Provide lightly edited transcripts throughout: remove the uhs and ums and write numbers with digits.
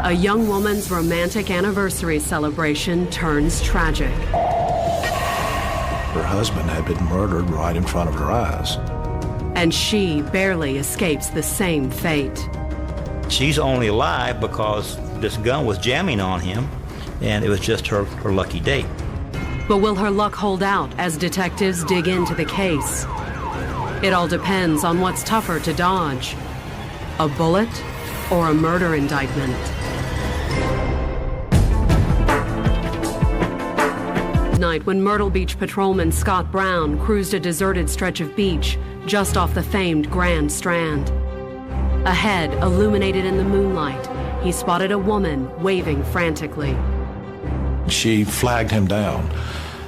a young woman's romantic anniversary celebration turns tragic. Her husband had been murdered right in front of her eyes. And she barely escapes the same fate. She's only alive because this gun was jamming on him, and it was just her lucky day. But will her luck hold out as detectives dig into the case? It all depends on what's tougher to dodge, a bullet or a murder indictment. Night when Myrtle Beach patrolman Scott Brown cruised a deserted stretch of beach just off the famed Grand Strand. Ahead, illuminated in the moonlight, he spotted a woman waving frantically. She flagged him down,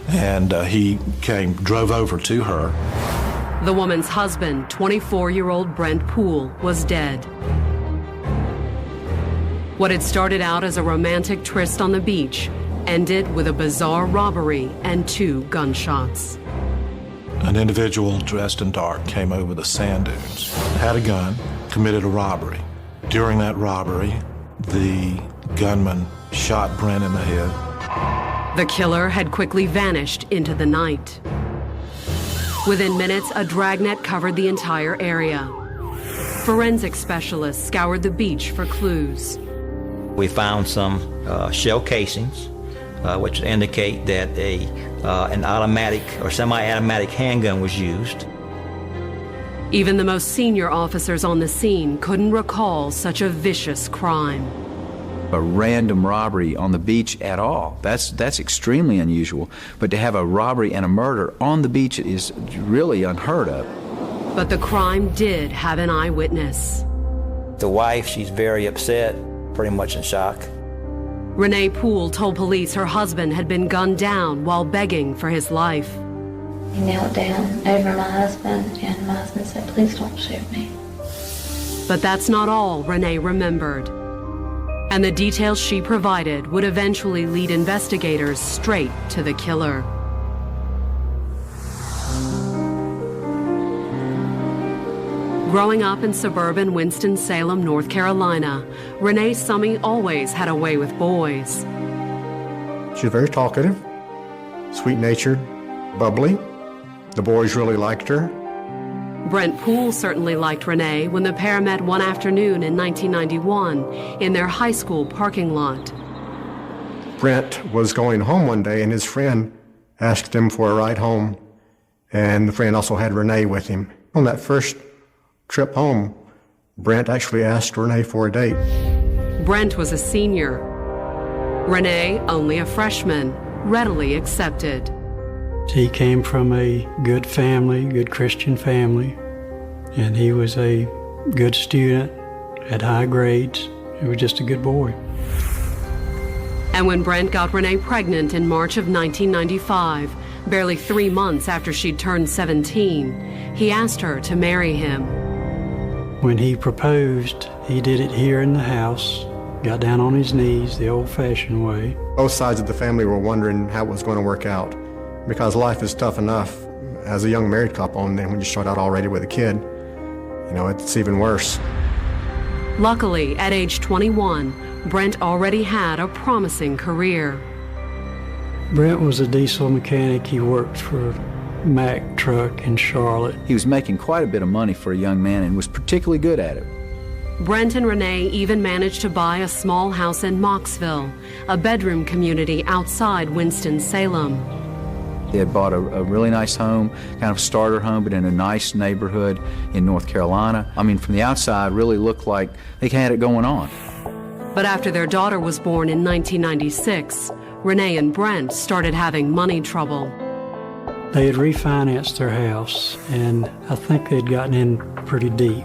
and he drove over to her. The woman's husband, 24-year-old Brent Poole, was dead. What had started out as a romantic tryst on the beach ended with a bizarre robbery and 2 gunshots. An individual dressed in dark came over the sand dunes, had a gun, committed a robbery. During that robbery, the gunman shot Brent in the head. The killer had quickly vanished into the night. Within minutes, a dragnet covered the entire area. Forensic specialists scoured the beach for clues. We found some shell casings, which indicate that an automatic or semi-automatic handgun was used. Even the most senior officers on the scene couldn't recall such a vicious crime. A random robbery on the beach at all, that's extremely unusual. But to have a robbery and a murder on the beach is really unheard of. But the crime did have an eyewitness. The wife, she's very upset, pretty much in shock. Renee Poole told police her husband had been gunned down while begging for his life. He knelt down over my husband, and my husband said, "Please don't shoot me." But that's not all Renee remembered. And the details she provided would eventually lead investigators straight to the killer. Growing up in suburban Winston-Salem, North Carolina, Renee Summey always had a way with boys. She was very talkative, sweet-natured, bubbly. The boys really liked her. Brent Poole certainly liked Renee when the pair met one afternoon in 1991 in their high school parking lot. Brent was going home one day, and his friend asked him for a ride home, and the friend also had Renee with him. On that first trip home, Brent actually asked Renee for a date. Brent was a senior. Renee, only a freshman, readily accepted. He came from a good family, good Christian family, and he was a good student, had high grades. He was just a good boy. And when Brent got Renee pregnant in March of 1995, barely 3 months after she'd turned 17, he asked her to marry him. When he proposed, he did it here in the house, got down on his knees the old-fashioned way. Both sides of the family were wondering how it was going to work out, because life is tough enough as a young married couple, and then when you start out already with a kid, you know, it's even worse. Luckily, at age 21, Brent already had a promising career. Brent was a diesel mechanic. He worked for Mack Truck in Charlotte. He was making quite a bit of money for a young man and was particularly good at it. Brent and Renee even managed to buy a small house in Moxville, a bedroom community outside Winston-Salem. They had bought a really nice home, kind of a starter home, but in a nice neighborhood in North Carolina. I mean, from the outside, really looked like they had it going on. But after their daughter was born in 1996, Renee and Brent started having money trouble. They had refinanced their house, and I think they'd gotten in pretty deep.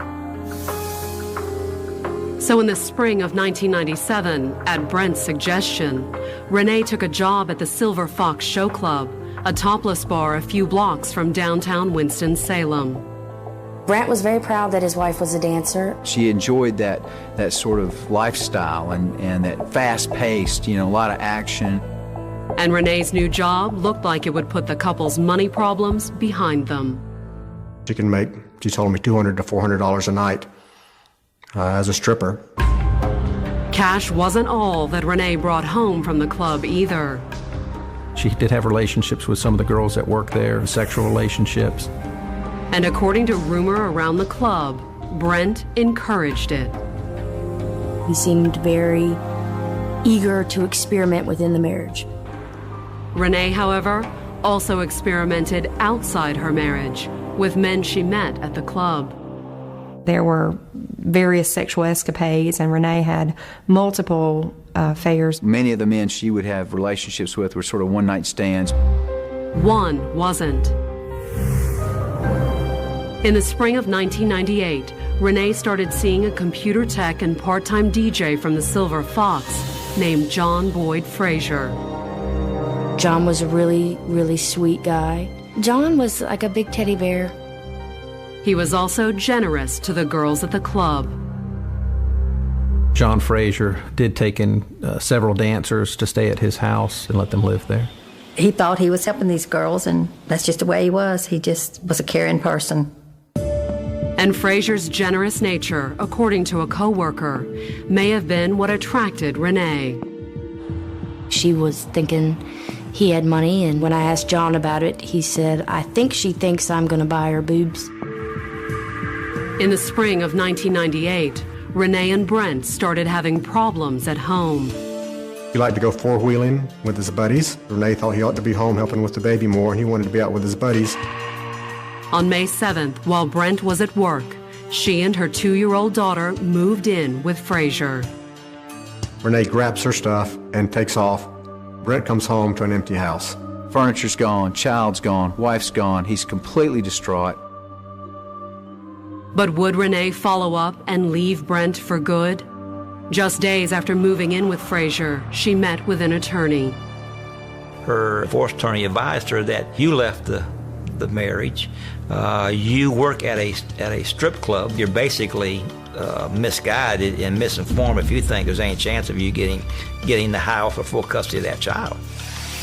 So in the spring of 1997, at Brent's suggestion, Renee took a job at the Silver Fox Show Club, a topless bar a few blocks from downtown Winston-Salem. Brent was very proud that his wife was a dancer. She enjoyed that sort of lifestyle and that fast-paced, you know, a lot of action. And Renee's new job looked like it would put the couple's money problems behind them. She told me $200 to $400 a night as a stripper. Cash wasn't all that Renee brought home from the club either. She did have relationships with some of the girls that work there, sexual relationships. And according to rumor around the club, Brent encouraged it. He seemed very eager to experiment within the marriage. Renee, however, also experimented outside her marriage with men she met at the club. There were various sexual escapades, and Renee had multiple affairs. Many of the men she would have relationships with were sort of one-night stands. One wasn't. In the spring of 1998, Renee started seeing a computer tech and part-time DJ from the Silver Fox named John Boyd Frazier. John was a really, really sweet guy. John was like a big teddy bear. He was also generous to the girls at the club. John Frazier did take in several dancers to stay at his house and let them live there. He thought he was helping these girls, and that's just the way he was. He just was a caring person. And Frazier's generous nature, according to a co-worker, may have been what attracted Renee. She was thinking he had money, and when I asked John about it, he said, "I think she thinks I'm going to buy her boobs." In the spring of 1998, Renee and Brent started having problems at home. He liked to go four-wheeling with his buddies. Renee thought he ought to be home helping with the baby more, and he wanted to be out with his buddies. On May 7th, while Brent was at work, she and her 2-year-old daughter moved in with Frazier. Renee grabs her stuff and takes off. Brent comes home to an empty house. Furniture's gone, child's gone, wife's gone. He's completely distraught. But would Renee follow up and leave Brent for good? Just days after moving in with Frazier, she met with an attorney. Her divorce attorney advised her that you left the marriage. You work at a strip club. You're basically misguided and misinformed if you think there's any chance of you getting the house or full custody of that child.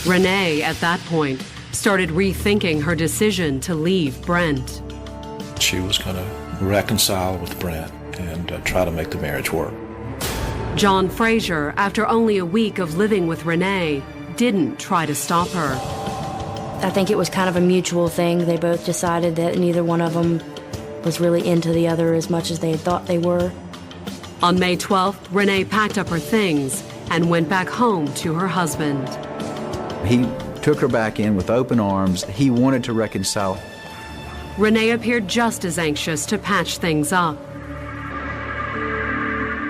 Renee, at that point, started rethinking her decision to leave Brent. She was going to reconcile with Brent and try to make the marriage work. John Frazier, after only a week of living with Renee, didn't try to stop her. I think it was kind of a mutual thing. They both decided that neither one of them was really into the other as much as they had thought they were. On May 12th, Renee packed up her things and went back home to her husband. He took her back in with open arms. He wanted to reconcile. Renee appeared just as anxious to patch things up.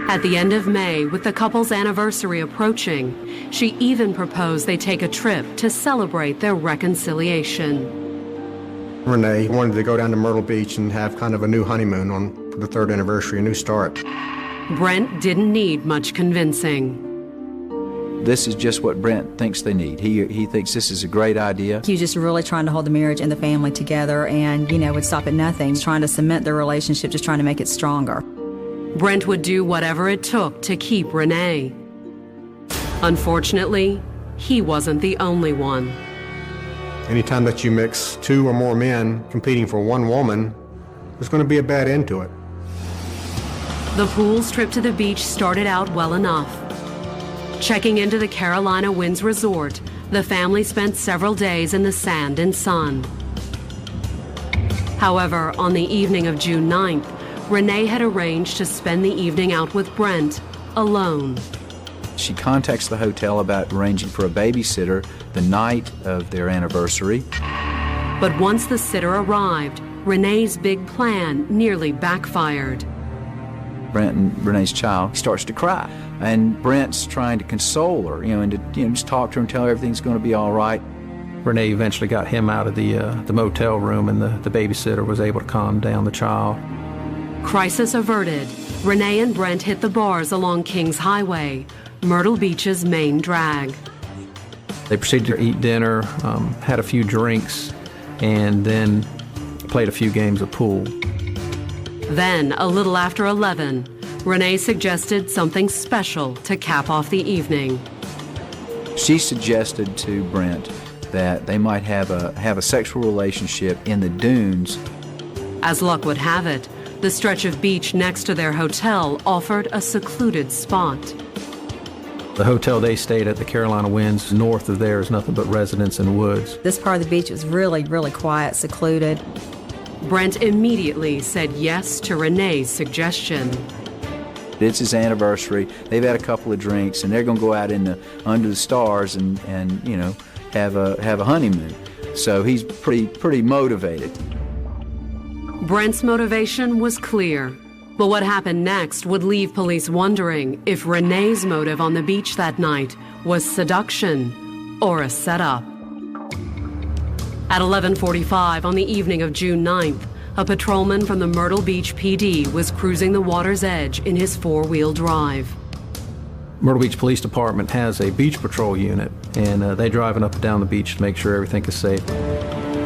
At the end of May, with the couple's anniversary approaching, she even proposed they take a trip to celebrate their reconciliation. Renee wanted to go down to Myrtle Beach and have kind of a new honeymoon for the 3rd anniversary, a new start. Brent didn't need much convincing. This is just what Brent thinks they need. He thinks this is a great idea. He was just really trying to hold the marriage and the family together and, would stop at nothing. He's trying to cement their relationship, just trying to make it stronger. Brent would do whatever it took to keep Renee. Unfortunately, he wasn't the only one. Anytime that you mix 2 or more men competing for one woman, there's going to be a bad end to it. The Poole's trip to the beach started out well enough. Checking into the Carolina Winds Resort, the family spent several days in the sand and sun. However, on the evening of June 9th, Renee had arranged to spend the evening out with Brent alone. She contacts the hotel about arranging for a babysitter the night of their anniversary. But once the sitter arrived, Renee's big plan nearly backfired. Brent and Renee's child starts to cry, and Brent's trying to console her, and to just talk to her and tell her everything's going to be all right. Renee eventually got him out of the motel room, and the babysitter was able to calm down the child. Crisis averted, Renee and Brent hit the bars along Kings Highway, Myrtle Beach's main drag. They proceeded to eat dinner, had a few drinks, and then played a few games of pool. Then, a little after 11, Renee suggested something special to cap off the evening. She suggested to Brent that they might have a sexual relationship in the dunes. As luck would have it, The stretch of beach next to their hotel offered a secluded spot. The hotel they stayed at, the Carolina Winds, north of there is nothing but residents and woods. This part of the beach was really, really quiet, secluded. Brent immediately said yes to Renee's suggestion. It's his anniversary. They've had a couple of drinks, and they're going to go out under the stars and have a honeymoon. So he's pretty motivated. Brent's motivation was clear. But what happened next would leave police wondering if Renee's motive on the beach that night was seduction or a setup. At 11:45 on the evening of June 9th, a patrolman from the Myrtle Beach PD was cruising the water's edge in his four-wheel drive. Myrtle Beach Police Department has a beach patrol unit, and they're driving up and down the beach to make sure everything is safe.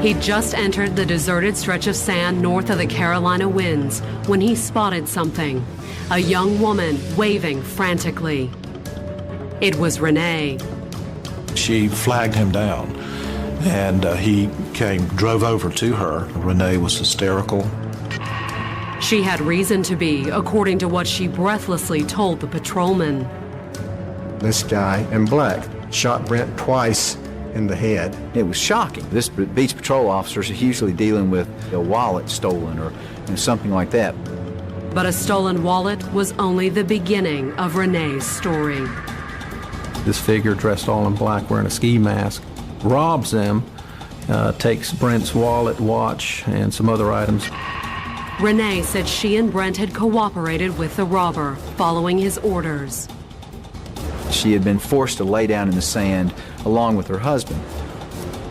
He'd just entered the deserted stretch of sand north of the Carolina Winds when he spotted something, a young woman waving frantically. It was Renee. She flagged him down, and he drove over to her. Renee was hysterical. She had reason to be, according to what she breathlessly told the patrolman. This guy in black shot Brent twice in the head. It was shocking. This beach patrol officers are usually dealing with a wallet stolen or something like that. But a stolen wallet was only the beginning of Renee's story. This figure dressed all in black wearing a ski mask robs them, takes Brent's wallet, watch, and some other items. Renee said she and Brent had cooperated with the robber, following his orders. She had been forced to lay down in the sand along with her husband.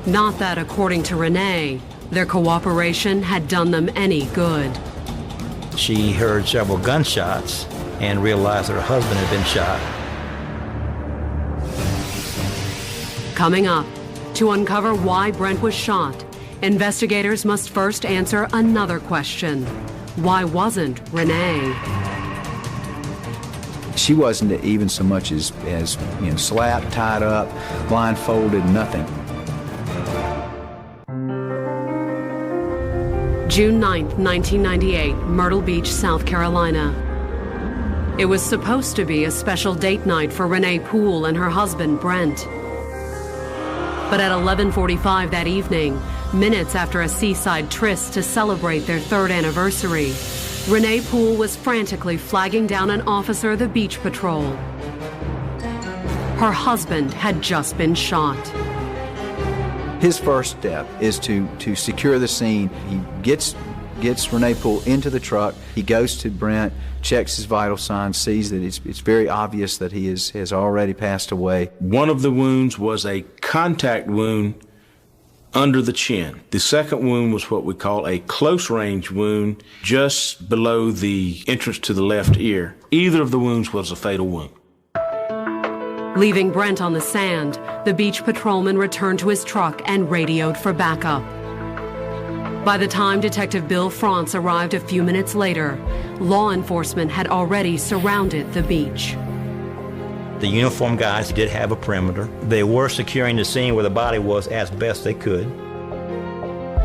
Not that, according to Renee, their cooperation had done them any good. She heard several gunshots and realized that her husband had been shot. Coming up, to uncover why Brent was shot, investigators must first answer another question. Why wasn't Renee? She wasn't even so much as slapped, tied up, blindfolded, nothing. June 9th, 1998, Myrtle Beach, South Carolina. It was supposed to be a special date night for Renee Poole and her husband, Brent. But at 11:45 that evening, minutes after a seaside tryst to celebrate their third anniversary, Renee Poole was frantically flagging down an officer of the beach patrol. Her husband had just been shot. His first step is to secure the scene. He gets Renee Poole into the truck. He goes to Brent, checks his vital signs, sees that it's very obvious that he has already passed away. One of the wounds was a contact wound under the chin. The second wound was what we call a close-range wound just below the entrance to the left ear. Either of the wounds was a fatal wound. Leaving Brent on the sand, the beach patrolman returned to his truck and radioed for backup. By the time Detective Bill France arrived a few minutes later, law enforcement had already surrounded the beach. The uniformed guys did have a perimeter. They were securing the scene where the body was as best they could.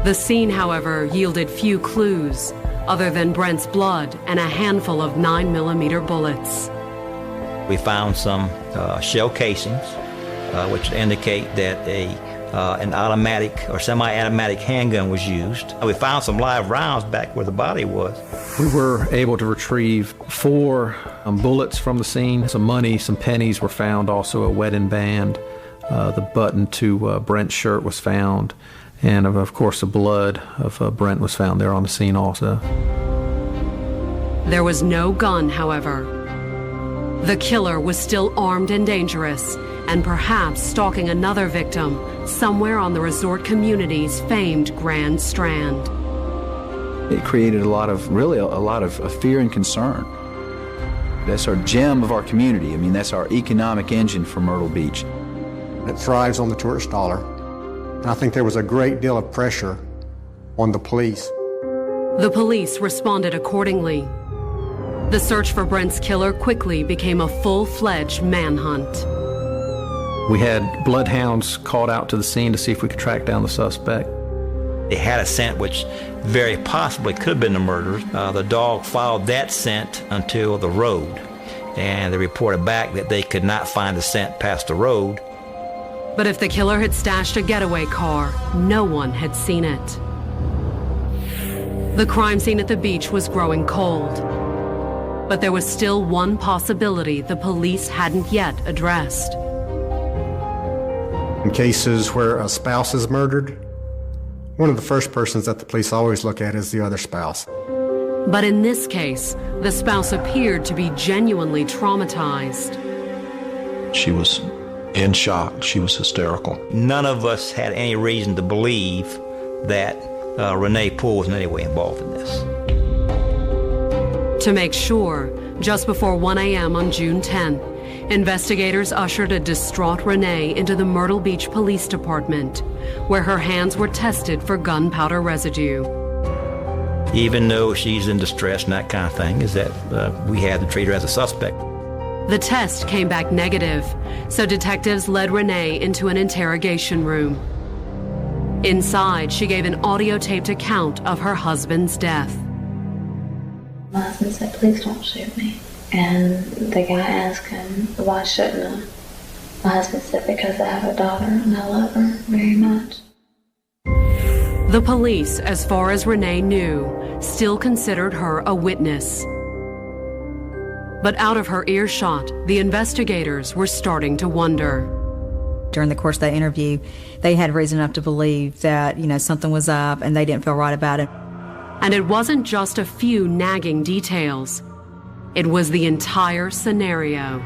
The scene, however, yielded few clues, other than Brent's blood and a handful of 9mm bullets. We found some shell casings, which indicate that an automatic or semi-automatic handgun was used. We found some live rounds back where the body was. We were able to retrieve 4 bullets from the scene. Some money, some pennies were found, also a wedding band. The button to Brent's shirt was found, and of course the blood of Brent was found there on the scene also. There was no gun, however. The killer was still armed and dangerous, and perhaps stalking another victim somewhere on the resort community's famed Grand Strand. It created a lot of fear and concern. That's our gem of our community. I mean, that's our economic engine for Myrtle Beach. It thrives on the tourist dollar. And I think there was a great deal of pressure on the police. The police responded accordingly. The search for Brent's killer quickly became a full-fledged manhunt. We had bloodhounds called out to the scene to see if we could track down the suspect. They had a scent which very possibly could have been the murder. The dog followed that scent until the road, and they reported back that they could not find the scent past the road. But if the killer had stashed a getaway car, no one had seen it. The crime scene at the beach was growing cold, but there was still one possibility the police hadn't yet addressed. In cases where a spouse is murdered, one of the first persons that the police always look at is the other spouse. But in this case, the spouse appeared to be genuinely traumatized. She was in shock. She was hysterical. None of us had any reason to believe that Renee Poole was in any way involved in this. To make sure, just before 1 a.m. on June 10, investigators ushered a distraught Renee into the Myrtle Beach Police Department, where her hands were tested for gunpowder residue. Even though she's in distress and that kind of thing, is that we had to treat her as a suspect. The test came back negative, so detectives led Renee into an interrogation room. Inside, she gave an audio-taped account of her husband's death. My husband said, "Please don't shoot me." And the guy asked him, "Why shouldn't I?" My husband said, "Because I have a daughter and I love her very much." The police, as far as Renee knew, still considered her a witness. But out of her earshot, the investigators were starting to wonder. During the course of that interview, they had reason enough to believe that, something was up and they didn't feel right about it. And it wasn't just a few nagging details. It was the entire scenario.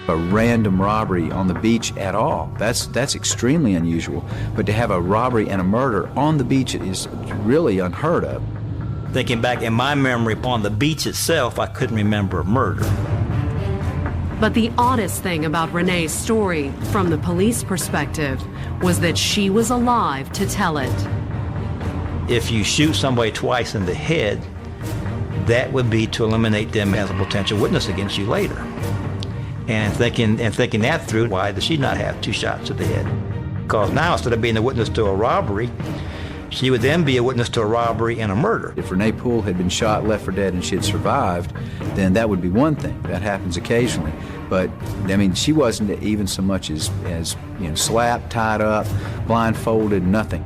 A random robbery on the beach at all, that's extremely unusual. But to have a robbery and a murder on the beach is really unheard of. Thinking back in my memory on the beach itself, I couldn't remember a murder. But the oddest thing about Renee's story, from the police perspective, was that she was alive to tell it. If you shoot somebody twice in the head, that would be to eliminate them as a potential witness against you later. And thinking that through, why does she not have 2 shots to the head? Because now, instead of being a witness to a robbery, she would then be a witness to a robbery and a murder. If Renee Poole had been shot, left for dead, and she had survived, then that would be one thing. That happens occasionally. But, she wasn't even so much as slapped, tied up, blindfolded, nothing.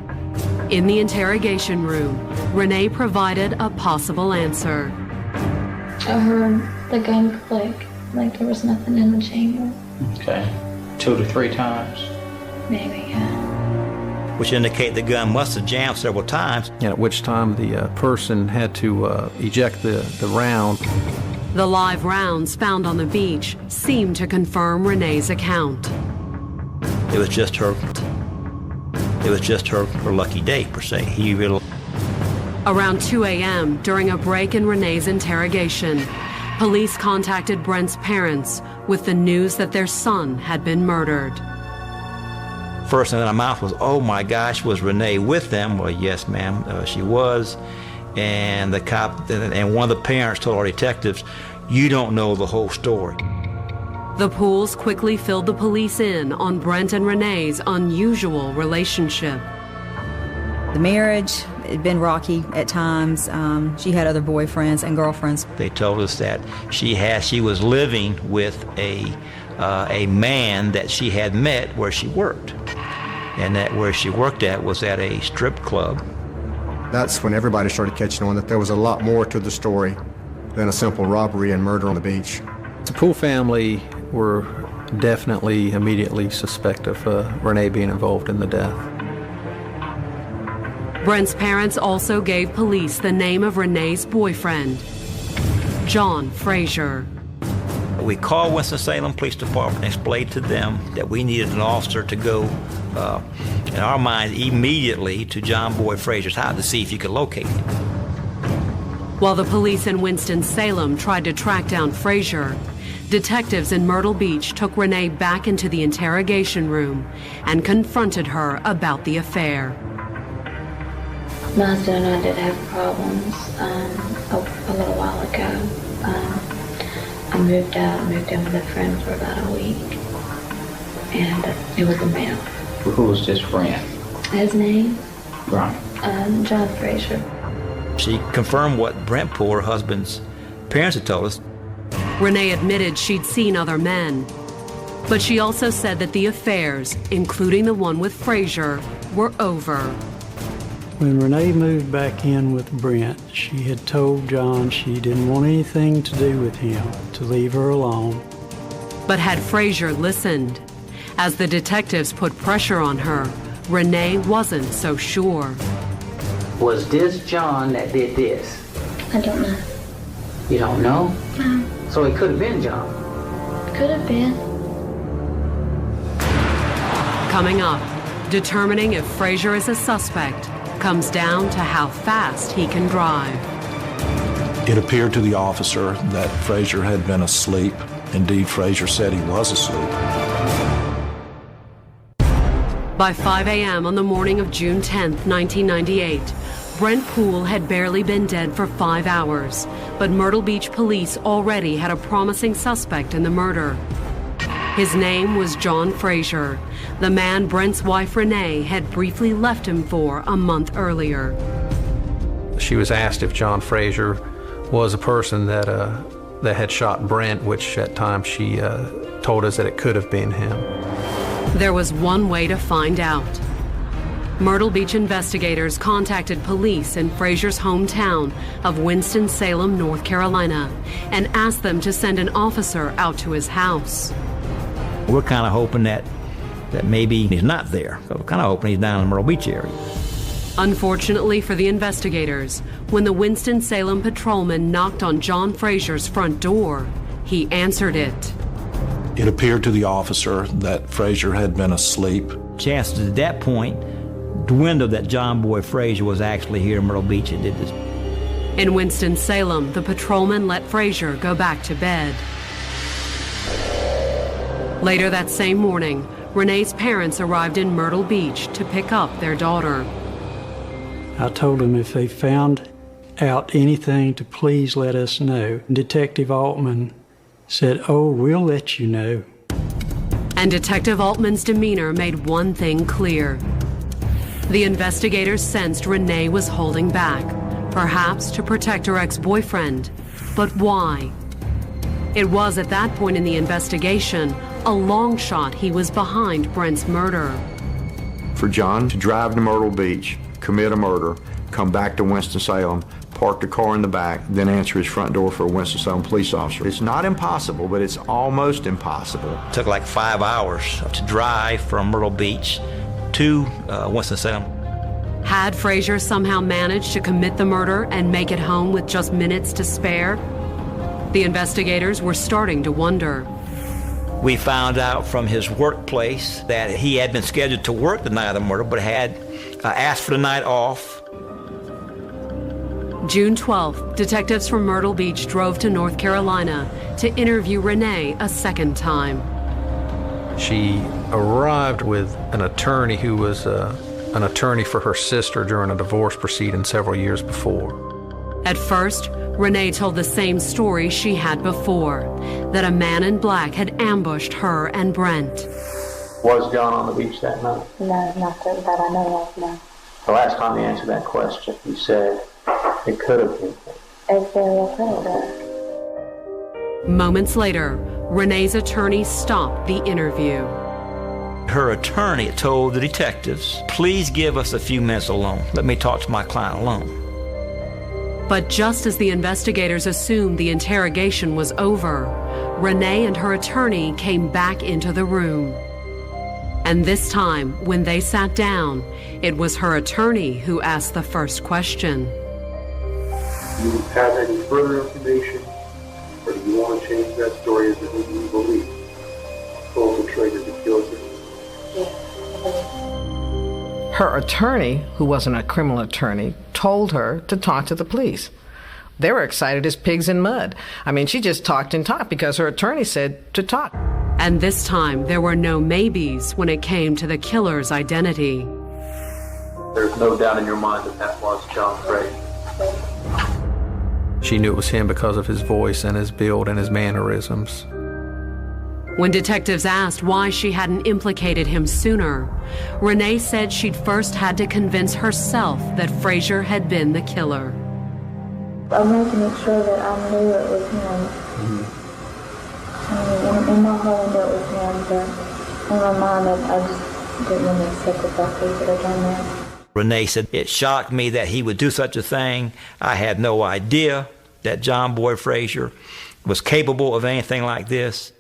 In the interrogation room, Renee provided a possible answer. I heard the gun click, like there was nothing in the chamber. Okay. 2 to 3 times? Maybe, yeah. Which indicate the gun must have jammed several times. At which time the person had to eject the round. The live rounds found on the beach seemed to confirm Renee's account. It was just her lucky day, per se. Around 2 a.m., during a break in Renee's interrogation, police contacted Brent's parents with the news that their son had been murdered. First thing in my mouth was, "Oh my gosh, was Renee with them?" Well, yes, ma'am, she was. And the cop and one of the parents told our detectives, "You don't know the whole story." The Pooles quickly filled the police in on Brent and Renee's unusual relationship. The marriage had been rocky at times. She had other boyfriends and girlfriends. They told us that she was living with a man that she had met where she worked, and that where she worked at was at a strip club. That's when everybody started catching on that there was a lot more to the story than a simple robbery and murder on the beach. The Poole family were definitely immediately suspect of Renee being involved in the death. Brent's parents also gave police the name of Renee's boyfriend, John Frazier. We called Winston-Salem Police Department and explained to them that we needed an officer to go, in our mind, immediately to John Boyd Frazier's house to see if you could locate him. While the police in Winston-Salem tried to track down Frazier, detectives in Myrtle Beach took Renee back into the interrogation room and confronted her about the affair. My husband and I did have problems a little while ago. I moved in with a friend for about a week, and it was a male. Who was this friend? His name? Right. John Frazier. She confirmed what Brent Poole, her husband's parents, had told us. Renee admitted she'd seen other men, but she also said that the affairs, including the one with Frazier, were over. When Renee moved back in with Brent, she had told John she didn't want anything to do with him, to leave her alone. But had Frazier listened? As the detectives put pressure on her, Renee wasn't so sure. Was this John that did this? I don't know. You don't know? No. So it could have been John. Could have been. Coming up, determining if Frazier is a suspect comes down to how fast he can drive. It appeared to the officer that Frazier had been asleep. Indeed, Frazier said he was asleep. By 5 a.m. on the morning of June 10, 1998, Brent Poole had barely been dead for 5 hours, but Myrtle Beach police already had a promising suspect in the murder. His name was John Frazier, the man Brent's wife Renee had briefly left him for a month earlier. She was asked if John Frazier was a person that had shot Brent, which at times she told us that it could have been him. There was one way to find out. Myrtle Beach investigators contacted police in Frazier's hometown of Winston-Salem, North Carolina, and asked them to send an officer out to his house. We're kind of hoping that maybe he's not there. We're kind of hoping he's down in the Myrtle Beach area. Unfortunately for the investigators, when the Winston-Salem patrolman knocked on John Frazier's front door, he answered it. It appeared to the officer that Frazier had been asleep. Chances at that point dwindled that John Boy Frazier was actually here in Myrtle Beach and did this. In Winston-Salem, the patrolman let Frazier go back to bed. Later that same morning, Renee's parents arrived in Myrtle Beach to pick up their daughter. I told them if they found out anything to please let us know. Detective Altman said, "Oh, we'll let you know." And Detective Altman's demeanor made one thing clear. The investigators sensed Renee was holding back, perhaps to protect her ex-boyfriend. But why? It was at that point in the investigation a long shot he was behind Brent's murder. For John to drive to Myrtle Beach, commit a murder, come back to Winston-Salem, park the car in the back, then answer his front door for a Winston-Salem police officer. It's not impossible, but it's almost impossible. It took like 5 hours to drive from Myrtle Beach to Winston-Salem. Had Frazier somehow managed to commit the murder and make it home with just minutes to spare? The investigators were starting to wonder. We found out from his workplace that he had been scheduled to work the night of the murder, but had asked for the night off. June 12th, detectives from Myrtle Beach drove to North Carolina to interview Renee a second time. She arrived with an attorney who was an attorney for her sister during a divorce proceeding several years before. At first, Renee told the same story she had before, that a man in black had ambushed her and Brent. Was John on the beach that night? No, not that I know of, no. The last time you answered that question, you said it could have been. It very well could have. Moments later, Renee's attorney stopped the interview. Her attorney told the detectives, "Please give us a few minutes alone. Let me talk to my client alone." But just as the investigators assumed the interrogation was over, Renee and her attorney came back into the room. And this time, when they sat down, it was her attorney who asked the first question. Do you have any further information, or do you want to change that story as to who you believe pulled the trigger to kill you? Her attorney, who wasn't a criminal attorney, told her to talk to the police. They were excited as pigs in mud. I mean, she just talked and talked because her attorney said to talk. And this time, there were no maybes when it came to the killer's identity. There's no doubt in your mind that that was John Frazier. She knew it was him because of his voice and his build and his mannerisms. When detectives asked why she hadn't implicated him sooner, Renee said she'd first had to convince herself that Frazier had been the killer. I'm making it sure that I knew it was him. I mean, in my heart I knew it was him, but in my mind I just didn't want to accept the fact that he could have done that. Renee said, "It shocked me that he would do such a thing. I had no idea that John Boyd Frazier was capable of anything like this."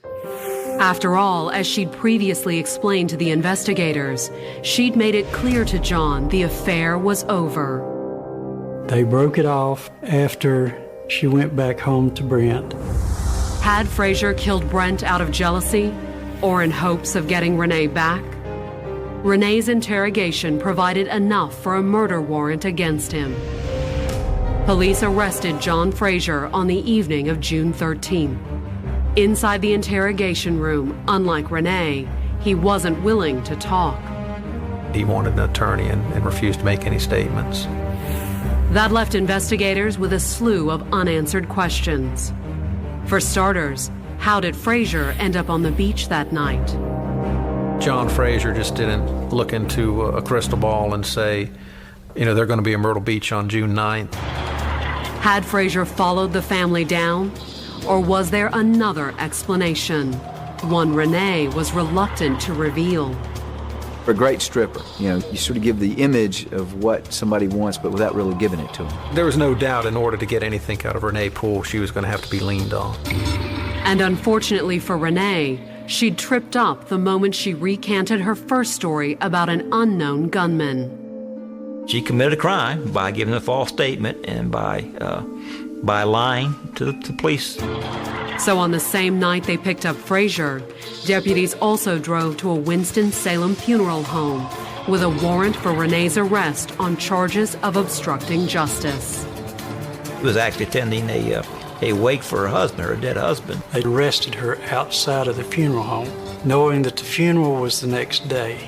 After all, as she'd previously explained to the investigators, she'd made it clear to John the affair was over. They broke it off after she went back home to Brent. Had Frazier killed Brent out of jealousy or in hopes of getting Renee back? Renee's interrogation provided enough for a murder warrant against him. Police arrested John Frazier on the evening of June 13th. Inside the interrogation room, unlike Renee, he wasn't willing to talk. He wanted an attorney and refused to make any statements. That left investigators with a slew of unanswered questions. For starters, how did Frazier end up on the beach that night? John Frazier just didn't look into a crystal ball and say, they're going to be in Myrtle Beach on June 9th. Had Frazier followed the family down? Or was there another explanation? One Renee was reluctant to reveal. For a great stripper, you sort of give the image of what somebody wants, but without really giving it to them. There was no doubt in order to get anything out of Renee Poole, she was going to have to be leaned on. And unfortunately for Renee, she'd tripped up the moment she recanted her first story about an unknown gunman. She committed a crime by giving a false statement and by lying to the police. So on the same night they picked up Frazier, deputies also drove to a Winston-Salem funeral home with a warrant for Renee's arrest on charges of obstructing justice. She was actually attending a wake for her husband, her dead husband. They arrested her outside of the funeral home, knowing that the funeral was the next day.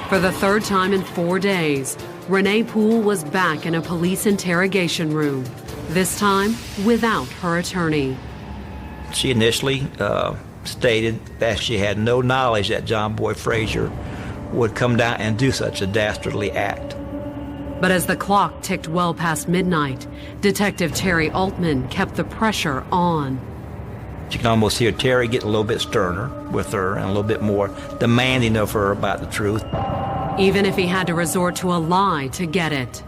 For the third time in 4 days, Renee Poole was back in a police interrogation room, this time without her attorney. She initially stated that she had no knowledge that John Boyd Frazier would come down and do such a dastardly act. But as the clock ticked well past midnight, Detective Terry Altman kept the pressure on. You can almost hear Terry get a little bit sterner with her and a little bit more demanding of her about the truth. Even if he had to resort to a lie to get it.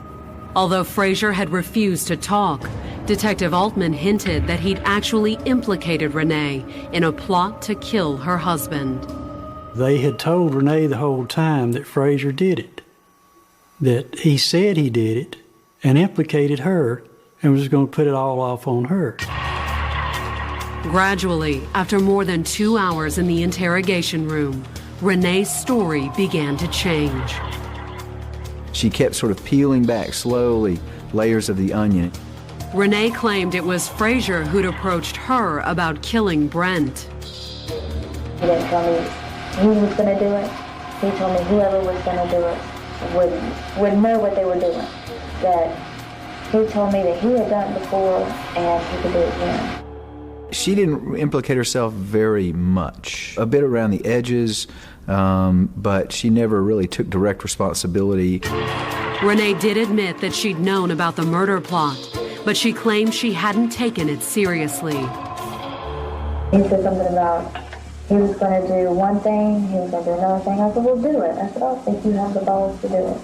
Although Frazier had refused to talk, Detective Altman hinted that he'd actually implicated Renee in a plot to kill her husband. They had told Renee the whole time that Frazier did it, that he said he did it and implicated her and was going to put it all off on her. Gradually, after more than 2 hours in the interrogation room, Renee's story began to change. She kept sort of peeling back slowly layers of the onion. Renee claimed it was Frazier who'd approached her about killing Brent. He didn't tell me who was going to do it. He told me whoever was going to do it would know what they were doing. That he told me that he had done it before and he could do it again. She didn't implicate herself very much. A bit around the edges, but she never really took direct responsibility. Renee did admit that she'd known about the murder plot, but she claimed she hadn't taken it seriously. He said something about he was going to do one thing, he was going to do another thing. I said, well, do it. I said, I think you have the balls to do it.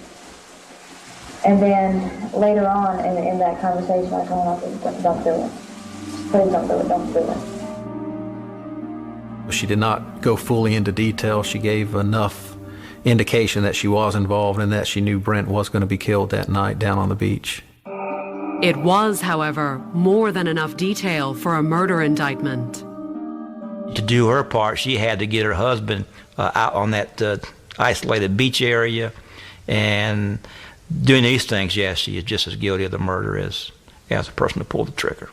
And then later on in that conversation, I told him, I said, don't do it. Please don't do it, don't do it. She did not go fully into detail. She gave enough indication that she was involved and that she knew Brent was going to be killed that night down on the beach. It was, however, more than enough detail for a murder indictment. To do her part, she had to get her husband out on that isolated beach area, and doing these things, yes, she is just as guilty of the murder as the person who pulled the trigger.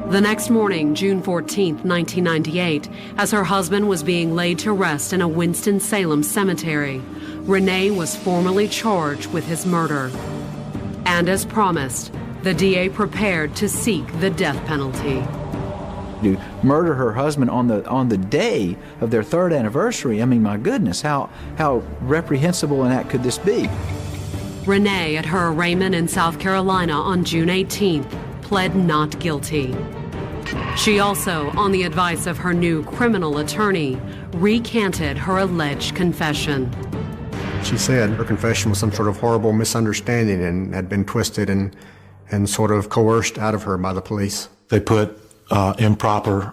The next morning, June 14, 1998, as her husband was being laid to rest in a Winston-Salem cemetery, Renee was formally charged with his murder. And as promised, the DA prepared to seek the death penalty. To murder her husband on the day of their 3rd anniversary, I mean, my goodness, how reprehensible an act could this be? Renee, at her arraignment in South Carolina on June 18th, pled not guilty. She also, on the advice of her new criminal attorney, recanted her alleged confession. She said her confession was some sort of horrible misunderstanding and had been twisted and sort of coerced out of her by the police. They put improper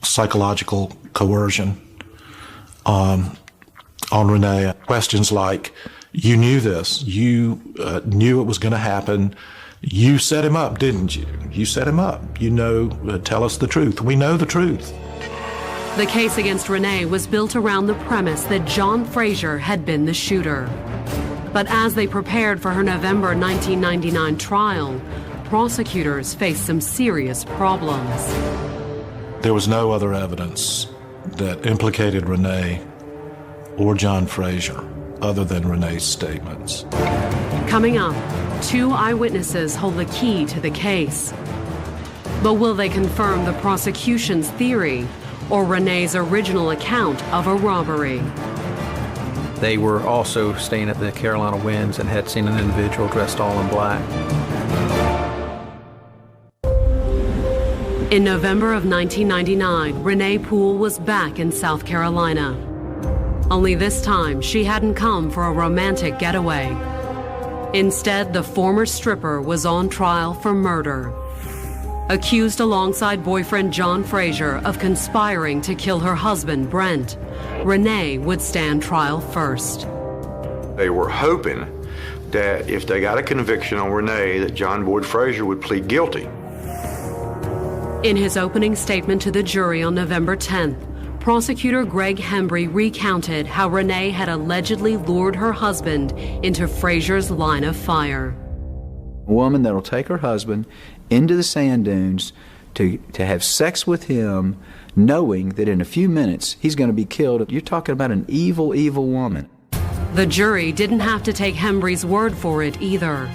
psychological coercion on Renee. Questions like, you knew this, you knew it was going to happen, you set him up, didn't you? You set him up. You know, tell us the truth. We know the truth. The case against Renee was built around the premise that John Frazier had been the shooter. But as they prepared for her November 1999 trial, prosecutors faced some serious problems. There was no other evidence that implicated Renee or John Frazier other than Renee's statements. Coming up, 2 eyewitnesses hold the key to the case. But will they confirm the prosecution's theory or Renee's original account of a robbery? They were also staying at the Carolina Winds and had seen an individual dressed all in black. In November of 1999, Renee Poole was back in South Carolina. Only this time, she hadn't come for a romantic getaway. Instead, the former stripper was on trial for murder. Accused alongside boyfriend John Frazier of conspiring to kill her husband, Brent, Renee would stand trial first. They were hoping that if they got a conviction on Renee, that John Boyd Frazier would plead guilty. In his opening statement to the jury on November 10th, prosecutor Greg Hembry recounted how Renee had allegedly lured her husband into Frazier's line of fire. A woman that'll take her husband into the sand dunes to have sex with him, knowing that in a few minutes he's going to be killed. You're talking about an evil, evil woman. The jury didn't have to take Hembry's word for it either.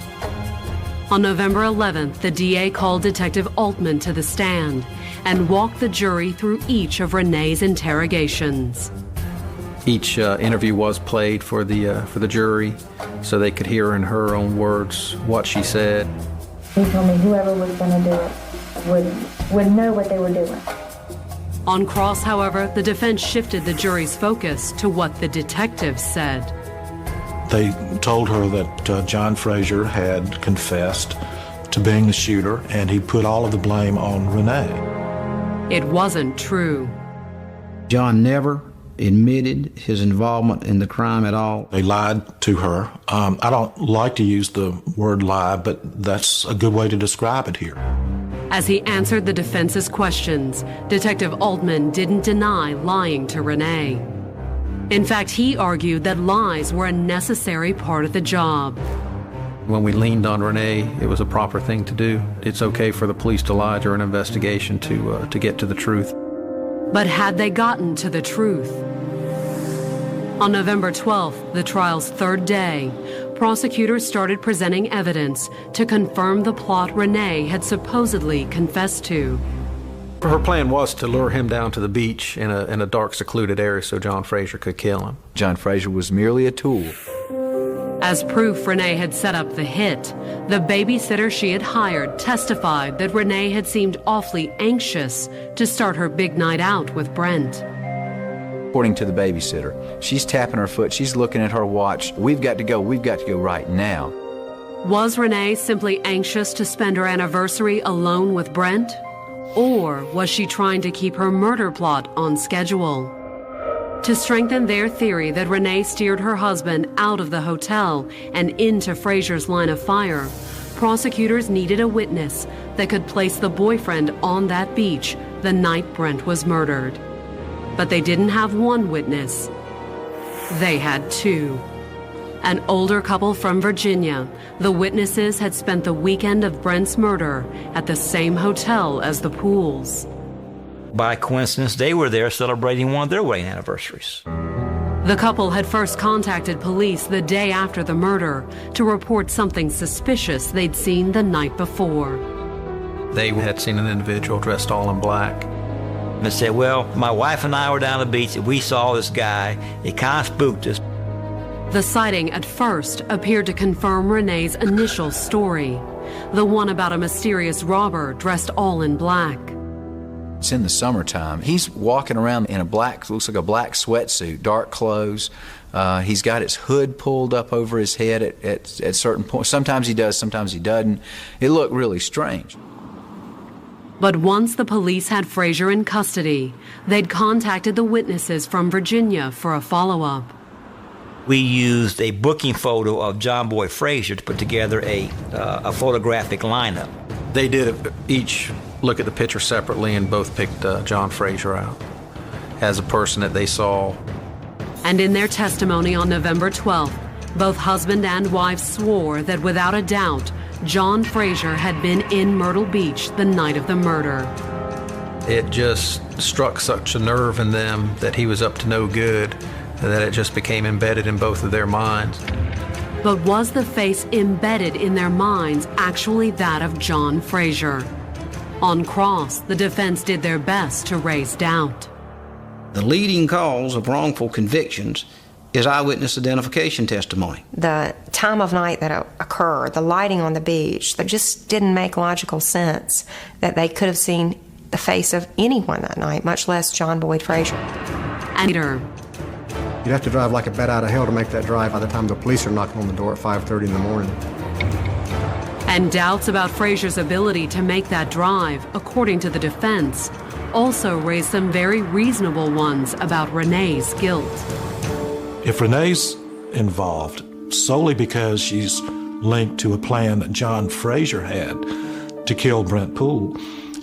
On November 11th, the DA called Detective Altman to the stand and walked the jury through each of Renee's interrogations. Each interview was played for the jury so they could hear in her own words what she said. He told me whoever was going to do it would know what they were doing. On cross, however, the defense shifted the jury's focus to what the detectives said. They told her that John Frazier had confessed to being the shooter, and he put all of the blame on Renee. It wasn't true. John never admitted his involvement in the crime at all. They lied to her. I don't like to use the word lie, but that's a good way to describe it here. As he answered the defense's questions, Detective Altman didn't deny lying to Renee. In fact, he argued that lies were a necessary part of the job. When we leaned on Renee, it was a proper thing to do. It's okay for the police to lie during an investigation to get to the truth. But had they gotten to the truth? On November 12th, the trial's 3rd day, prosecutors started presenting evidence to confirm the plot Renee had supposedly confessed to. Her plan was to lure him down to the beach in a dark, secluded area so John Frazier could kill him. John Frazier was merely a tool. As proof Renee had set up the hit, the babysitter she had hired testified that Renee had seemed awfully anxious to start her big night out with Brent. According to the babysitter, she's tapping her foot, she's looking at her watch. We've got to go right now. Was Renee simply anxious to spend her anniversary alone with Brent? Or was she trying to keep her murder plot on schedule? To strengthen their theory that Renee steered her husband out of the hotel and into Frazier's line of fire, prosecutors needed a witness that could place the boyfriend on that beach the night Brent was murdered. But they didn't have one witness. They had 2. An older couple from Virginia. The witnesses had spent the weekend of Brent's murder at the same hotel as the Pooles. By coincidence, they were there celebrating one of their wedding anniversaries. The couple had first contacted police the day after the murder to report something suspicious they'd seen the night before. They had seen an individual dressed all in black. And said, well, my wife and I were down the beach and we saw this guy. It kind of spooked us. The sighting at first appeared to confirm Renee's initial story, the one about a mysterious robber dressed all in black. It's in the summertime. He's walking around in looks like a black sweatsuit, dark clothes. He's got his hood pulled up over his head at certain points. Sometimes he does, sometimes he doesn't. It looked really strange. But once the police had Frazier in custody, they'd contacted the witnesses from Virginia for a follow-up. We used a booking photo of John Boy Frazier to put together a photographic lineup. They did each look at the picture separately and both picked John Frazier out as a person that they saw. And in their testimony on November 12th, both husband and wife swore that without a doubt, John Frazier had been in Myrtle Beach the night of the murder. It just struck such a nerve in them that he was up to no good, that it just became embedded in both of their minds. But was the face embedded in their minds actually that of John Frazier? On cross, the defense did their best to raise doubt. The leading cause of wrongful convictions is eyewitness identification testimony. The time of night that it occurred, the lighting on the beach, that just didn't make logical sense that they could have seen the face of anyone that night, much less John Boyd Frazier. And later, you'd have to drive like a bat out of hell to make that drive by the time the police are knocking on the door at 5:30 in the morning. and doubts about Frazier's ability to make that drive, according to the defense, also raised some very reasonable ones about Renee's guilt. If Renee's involved solely because she's linked to a plan that John Frazier had to kill Brent Poole,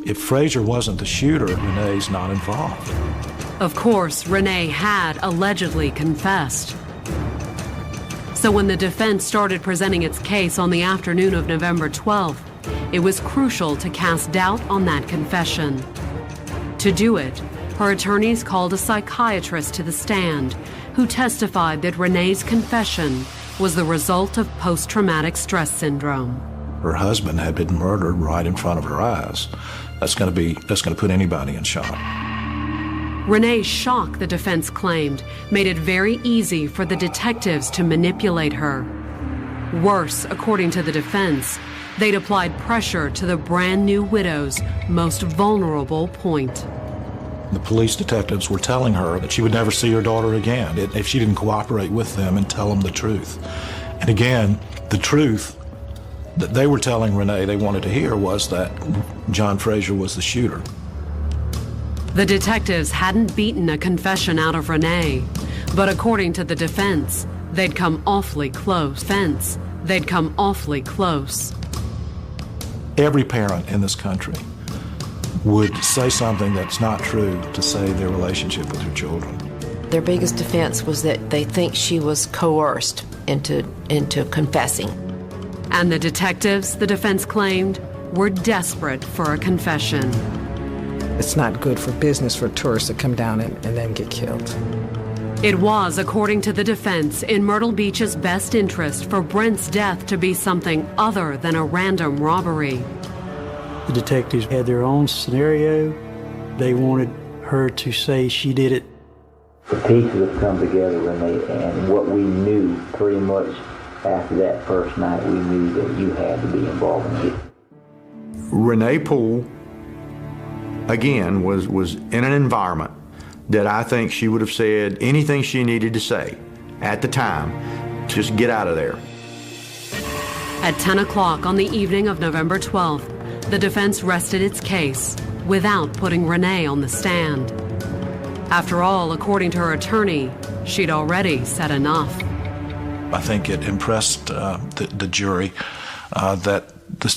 if Frazier wasn't the shooter, Renee's not involved. Of course, Renee had allegedly confessed. So when the defense started presenting its case on the afternoon of November 12th, it was crucial to cast doubt on that confession. To do it, her attorneys called a psychiatrist to the stand who testified that Renee's confession was the result of post-traumatic stress syndrome. Her husband had been murdered right in front of her eyes. That's going to put anybody in shock. Renee's shock, the defense claimed, made it very easy for the detectives to manipulate her. Worse, according to the defense, they'd applied pressure to the brand new widow's most vulnerable point. The police detectives were telling her that she would never see her daughter again if she didn't cooperate with them and tell them the truth. And again, the truth that they were telling Renee they wanted to hear was that John Frazier was the shooter. The detectives hadn't beaten a confession out of Renee, but according to the defense, they'd come awfully close. Every parent in this country would say something that's not true to save their relationship with their children. Their biggest defense was that they think she was coerced into confessing. And the detectives, the defense claimed, were desperate for a confession. It's not good for business for tourists to come down and then get killed. It was, according to the defense, in Myrtle Beach's best interest for Brent's death to be something other than a random robbery. The detectives had their own scenario. They wanted her to say she did it. The pieces have come together, Renee, and what we knew pretty much after that first night, we knew that you had to be involved in it. Renee Poole, again, was in an environment that I think she would have said anything she needed to say at the time. Just get out of there. At 10 o'clock on the evening of November 12th, the defense rested its case without putting Renee on the stand. After all, according to her attorney, she'd already said enough. I think it impressed the jury that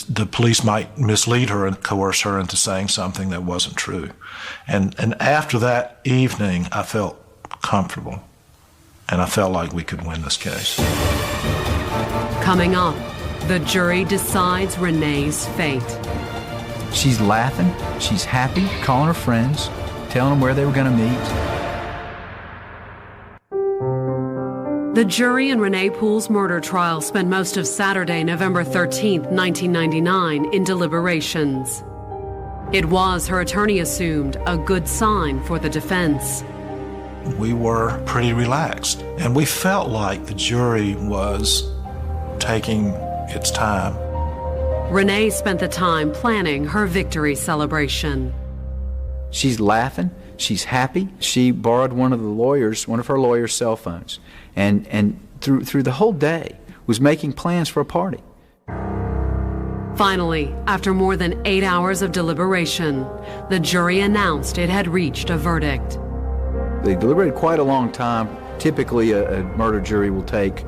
the police might mislead her and coerce her into saying something that wasn't true. And after that evening, I felt comfortable, and I felt like we could win this case. Coming up, the jury decides Renee's fate. She's laughing, she's happy, calling her friends, telling them where they were going to meet. The jury in Renee Poole's murder trial spent most of Saturday, November 13, 1999, in deliberations. It was, her attorney assumed, a good sign for the defense. We were pretty relaxed, and we felt like the jury was taking its time. Renee spent the time planning her victory celebration. She's laughing. She's happy. She borrowed one of her lawyer's cell phones, and through the whole day was making plans for a party. Finally, after more than 8 hours of deliberation, the jury announced it had reached a verdict. They deliberated quite a long time. Typically, a murder jury will take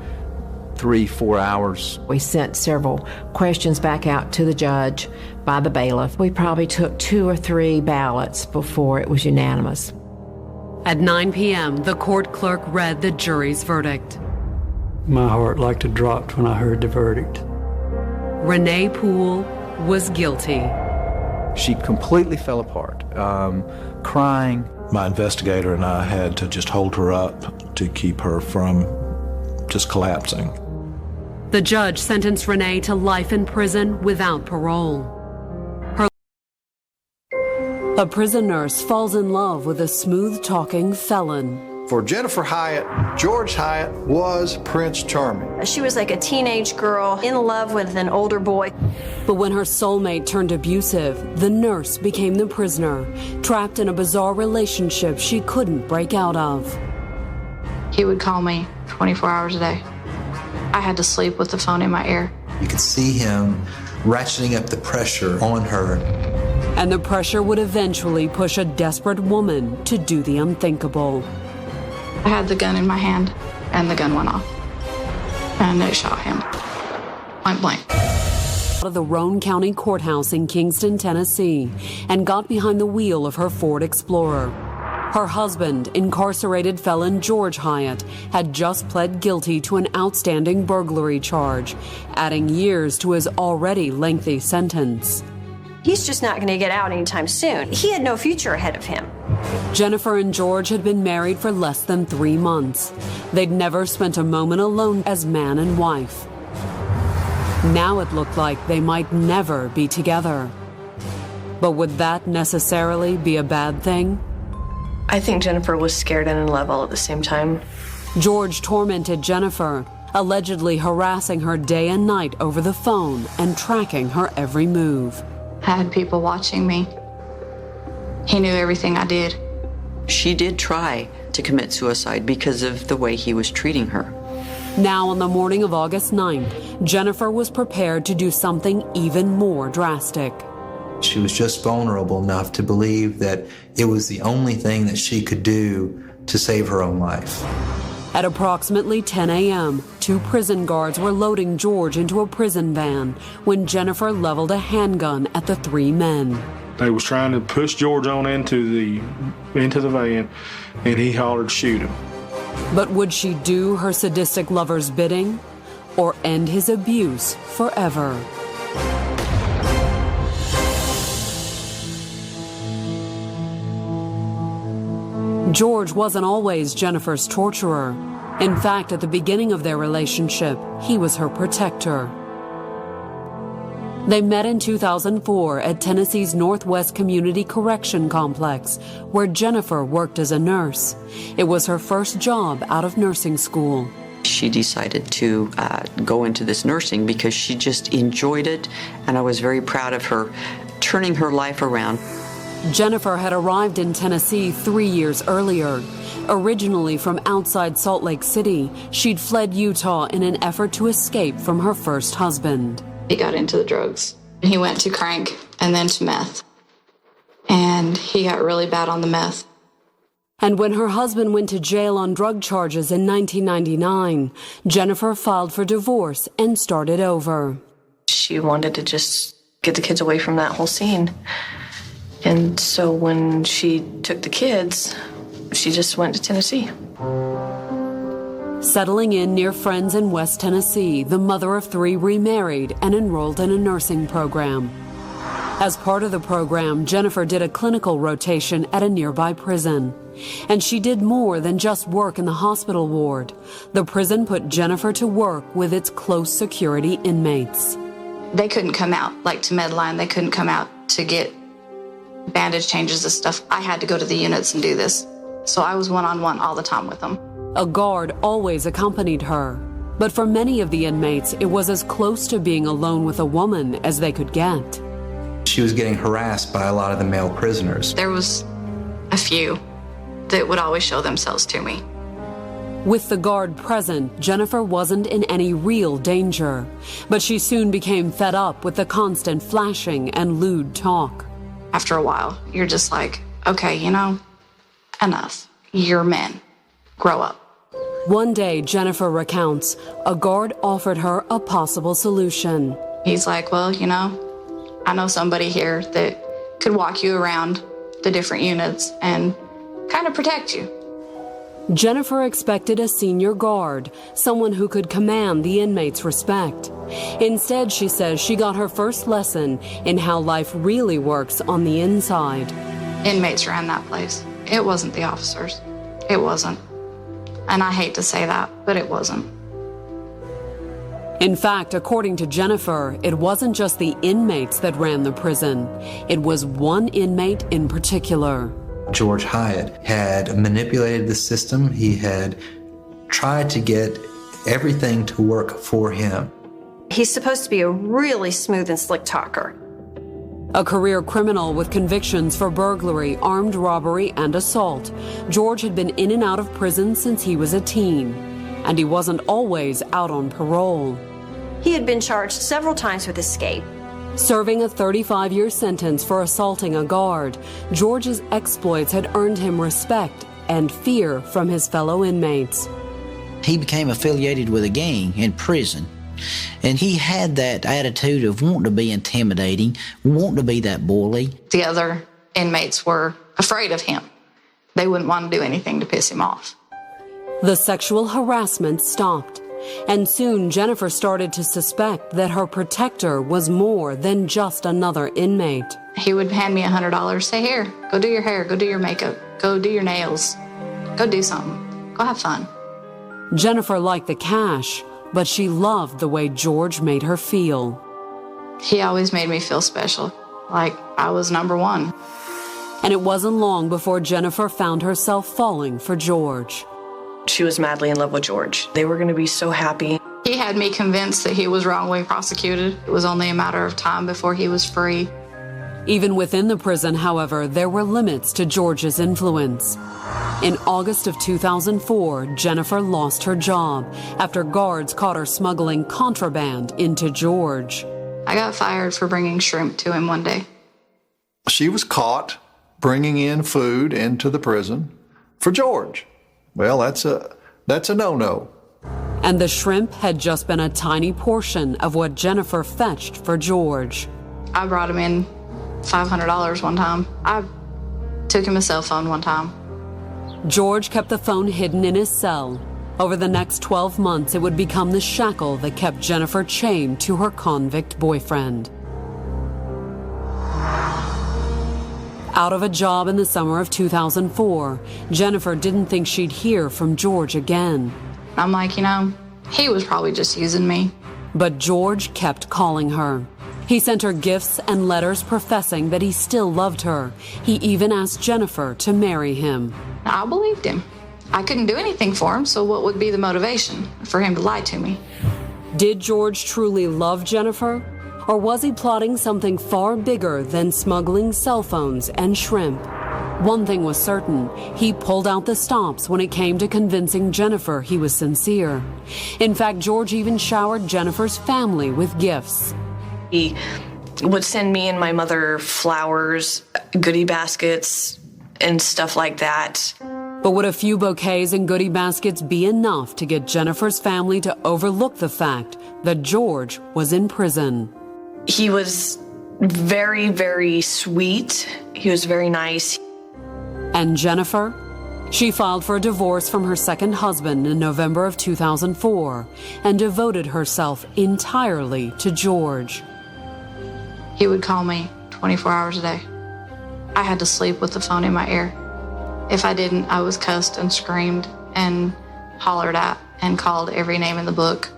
3-4 hours. We sent several questions back out to the judge by the bailiff. We probably took 2 or 3 ballots before it was unanimous. At 9 p.m., the court clerk read the jury's verdict. My heart like to dropped when I heard the verdict. Renee Poole was guilty. She completely fell apart, crying. My investigator and I had to just hold her up to keep her from just collapsing. The judge sentenced Renee to life in prison without parole. A prison nurse falls in love with a smooth-talking felon. For Jennifer Hyatt, George Hyatt was Prince Charming. She was like a teenage girl in love with an older boy. But when her soulmate turned abusive, the nurse became the prisoner, trapped in a bizarre relationship she couldn't break out of. He would call me 24 hours a day. I had to sleep with the phone in my ear. You could see him ratcheting up the pressure on her. And the pressure would eventually push a desperate woman to do the unthinkable. I had the gun in my hand, and the gun went off. And it shot him. Point blank. Out of the Roane County Courthouse in Kingston, Tennessee, and got behind the wheel of her Ford Explorer. Her husband, incarcerated felon George Hyatt, had just pled guilty to an outstanding burglary charge, adding years to his already lengthy sentence. He's just not going to get out anytime soon. He had no future ahead of him. Jennifer and George had been married for less than 3 months. They'd never spent a moment alone as man and wife. Now it looked like they might never be together. But would that necessarily be a bad thing? I think Jennifer was scared and in love all at the same time. George tormented Jennifer, allegedly harassing her day and night over the phone and tracking her every move. I had people watching me. He knew everything I did. She did try to commit suicide because of the way he was treating her. Now, on the morning of August 9th, Jennifer was prepared to do something even more drastic. She was just vulnerable enough to believe that it was the only thing that she could do to save her own life. At approximately 10 a.m., 2 prison guards were loading George into a prison van when Jennifer leveled a handgun at the 3 men. They was trying to push George on into the van, and he hollered, "Shoot him." But would she do her sadistic lover's bidding or end his abuse forever? George wasn't always Jennifer's torturer. In fact, at the beginning of their relationship, he was her protector. They met in 2004 at Tennessee's Northwest Community Correction Complex, where Jennifer worked as a nurse. It was her first job out of nursing school. She decided to go into this nursing because she just enjoyed it, and I was very proud of her turning her life around. Jennifer had arrived in Tennessee 3 years earlier. Originally from outside Salt Lake City, she'd fled Utah in an effort to escape from her first husband. He got into the drugs. He went to crank and then to meth. And he got really bad on the meth. And when her husband went to jail on drug charges in 1999, Jennifer filed for divorce and started over. She wanted to just get the kids away from that whole scene. And so when she took the kids, she just went to Tennessee. Settling in near friends in West Tennessee, the mother of 3 remarried and enrolled in a nursing program. As part of the program, Jennifer did a clinical rotation at a nearby prison. And she did more than just work in the hospital ward. The prison put Jennifer to work with its close security inmates. They couldn't come out, like to Medline. They couldn't come out to get bandage changes and stuff. I had to go to the units and do this. So I was one-on-one all the time with them. A guard always accompanied her. But for many of the inmates, it was as close to being alone with a woman as they could get. She was getting harassed by a lot of the male prisoners. There was a few that would always show themselves to me. With the guard present, Jennifer wasn't in any real danger, but she soon became fed up with the constant flashing and lewd talk. After a while, you're just like, okay, enough. You're men. Grow up. One day, Jennifer recounts, a guard offered her a possible solution. He's like, well, I know somebody here that could walk you around the different units and kind of protect you. Jennifer expected a senior guard, someone who could command the inmates' respect. Instead, she says she got her first lesson in how life really works on the inside. Inmates ran that place. It wasn't the officers. It wasn't. And I hate to say that, but it wasn't. In fact, according to Jennifer, it wasn't just the inmates that ran the prison. It was one inmate in particular. George Hyatt had manipulated the system. He had tried to get everything to work for him. He's supposed to be a really smooth and slick talker. A career criminal with convictions for burglary, armed robbery, and assault, George had been in and out of prison since he was a teen, and he wasn't always out on parole. He had been charged several times with escape. Serving a 35-year sentence for assaulting a guard, George's exploits had earned him respect and fear from his fellow inmates. He became affiliated with a gang in prison, and he had that attitude of wanting to be intimidating, wanting to be that bully. The other inmates were afraid of him. They wouldn't want to do anything to piss him off. The sexual harassment stopped, and soon Jennifer started to suspect that her protector was more than just another inmate. He would hand me $100, say, here, go do your hair, go do your makeup, go do your nails, go do something, go have fun. Jennifer liked the cash, but she loved the way George made her feel. He always made me feel special, like I was number one. And it wasn't long before Jennifer found herself falling for George. She was madly in love with George. They were going to be so happy. He had me convinced that he was wrongly prosecuted. It was only a matter of time before he was free. Even within the prison, however, there were limits to George's influence. In August of 2004, Jennifer lost her job after guards caught her smuggling contraband into George. I got fired for bringing shrimp to him one day. She was caught bringing in food into the prison for George. Well, that's a no-no. And the shrimp had just been a tiny portion of what Jennifer fetched for George. I brought him in $500 one time. I took him a cell phone one time. George kept the phone hidden in his cell. Over the next 12 months, it would become the shackle that kept Jennifer chained to her convict boyfriend. Out of a job in the summer of 2004, Jennifer didn't think she'd hear from George again. I'm like, he was probably just using me. But George kept calling her. He sent her gifts and letters professing that he still loved her. He even asked Jennifer to marry him. I believed him. I couldn't do anything for him, so what would be the motivation for him to lie to me? Did George truly love Jennifer? Or was he plotting something far bigger than smuggling cell phones and shrimp? One thing was certain, he pulled out the stops when it came to convincing Jennifer he was sincere. In fact, George even showered Jennifer's family with gifts. He would send me and my mother flowers, goodie baskets, and stuff like that. But would a few bouquets and goodie baskets be enough to get Jennifer's family to overlook the fact that George was in prison? He was very, very sweet. He was very nice. And Jennifer? She filed for a divorce from her second husband in November of 2004 and devoted herself entirely to George. He would call me 24 hours a day. I had to sleep with the phone in my ear. If I didn't, I was cussed and screamed and hollered at and called every name in the book.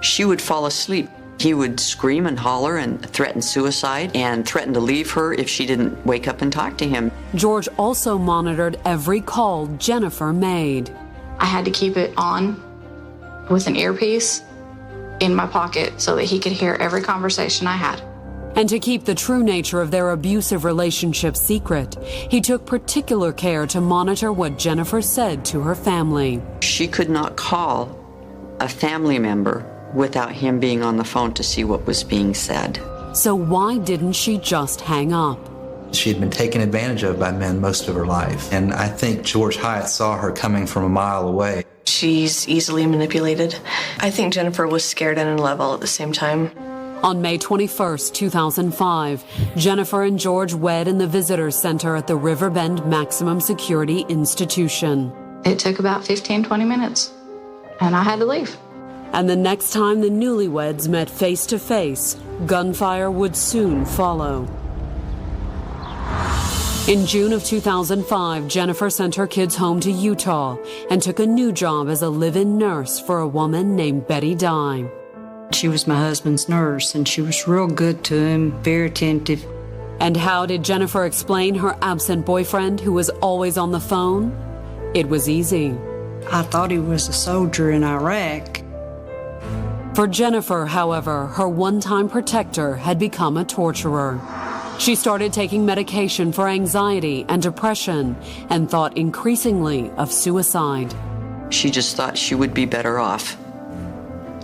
She would fall asleep. He would scream and holler and threaten suicide and threaten to leave her if she didn't wake up and talk to him. George also monitored every call Jennifer made. I had to keep it on with an earpiece in my pocket so that he could hear every conversation I had. And to keep the true nature of their abusive relationship secret, he took particular care to monitor what Jennifer said to her family. She could not call a family member without him being on the phone to see what was being said. So why didn't she just hang up? She had been taken advantage of by men most of her life, and I think George Hyatt saw her coming from a mile away. She's easily manipulated. I think Jennifer was scared and in love all at the same time. On May 21st, 2005, Jennifer and George wed in the Visitors Center at the Riverbend Maximum Security Institution. It took about 15-20 minutes, and I had to leave. And the next time the newlyweds met face to face, gunfire would soon follow. In June of 2005, Jennifer sent her kids home to Utah and took a new job as a live-in nurse for a woman named Betty Dye. She was my husband's nurse, and she was real good to him, very attentive. And how did Jennifer explain her absent boyfriend who was always on the phone? It was easy. I thought he was a soldier in Iraq. For Jennifer, however, her one-time protector had become a torturer. She started taking medication for anxiety and depression and thought increasingly of suicide. She just thought she would be better off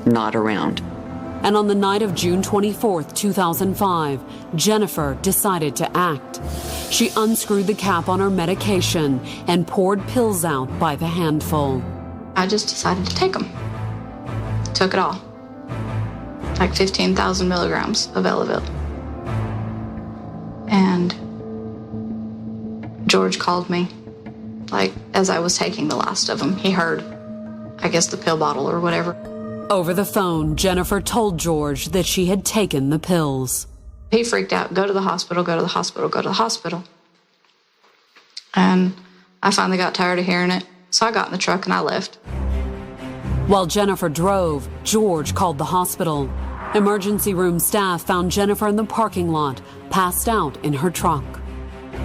not around. And on the night of June 24th, 2005, Jennifer decided to act. She unscrewed the cap on her medication and poured pills out by the handful. I just decided to take them. Took it all. Like 15,000 milligrams of Elavil. And George called me, like, as I was taking the last of them. He heard, I guess, the pill bottle or whatever. Over the phone, Jennifer told George that she had taken the pills. He freaked out. Go to the hospital, go to the hospital, go to the hospital. And I finally got tired of hearing it, so I got in the truck and I left. While Jennifer drove, George called the hospital. Emergency room staff found Jennifer in the parking lot, passed out in her truck.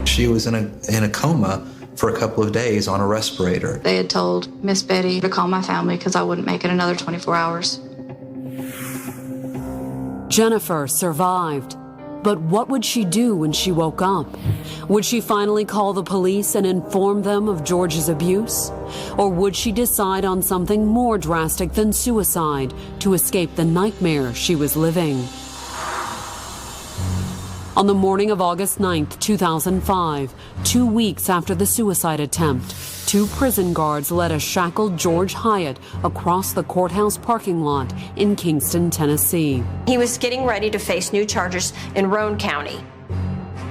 She was in a coma for a couple of days on a respirator. They had told Miss Betty to call my family because I wouldn't make it another 24 hours. Jennifer survived. But what would she do when she woke up? Would she finally call the police and inform them of George's abuse? Or would she decide on something more drastic than suicide to escape the nightmare she was living? On the morning of August 9th, 2005, 2 weeks after the suicide attempt, 2 prison guards led a shackled George Hyatt across the courthouse parking lot in Kingston, Tennessee. He was getting ready to face new charges in Roane County.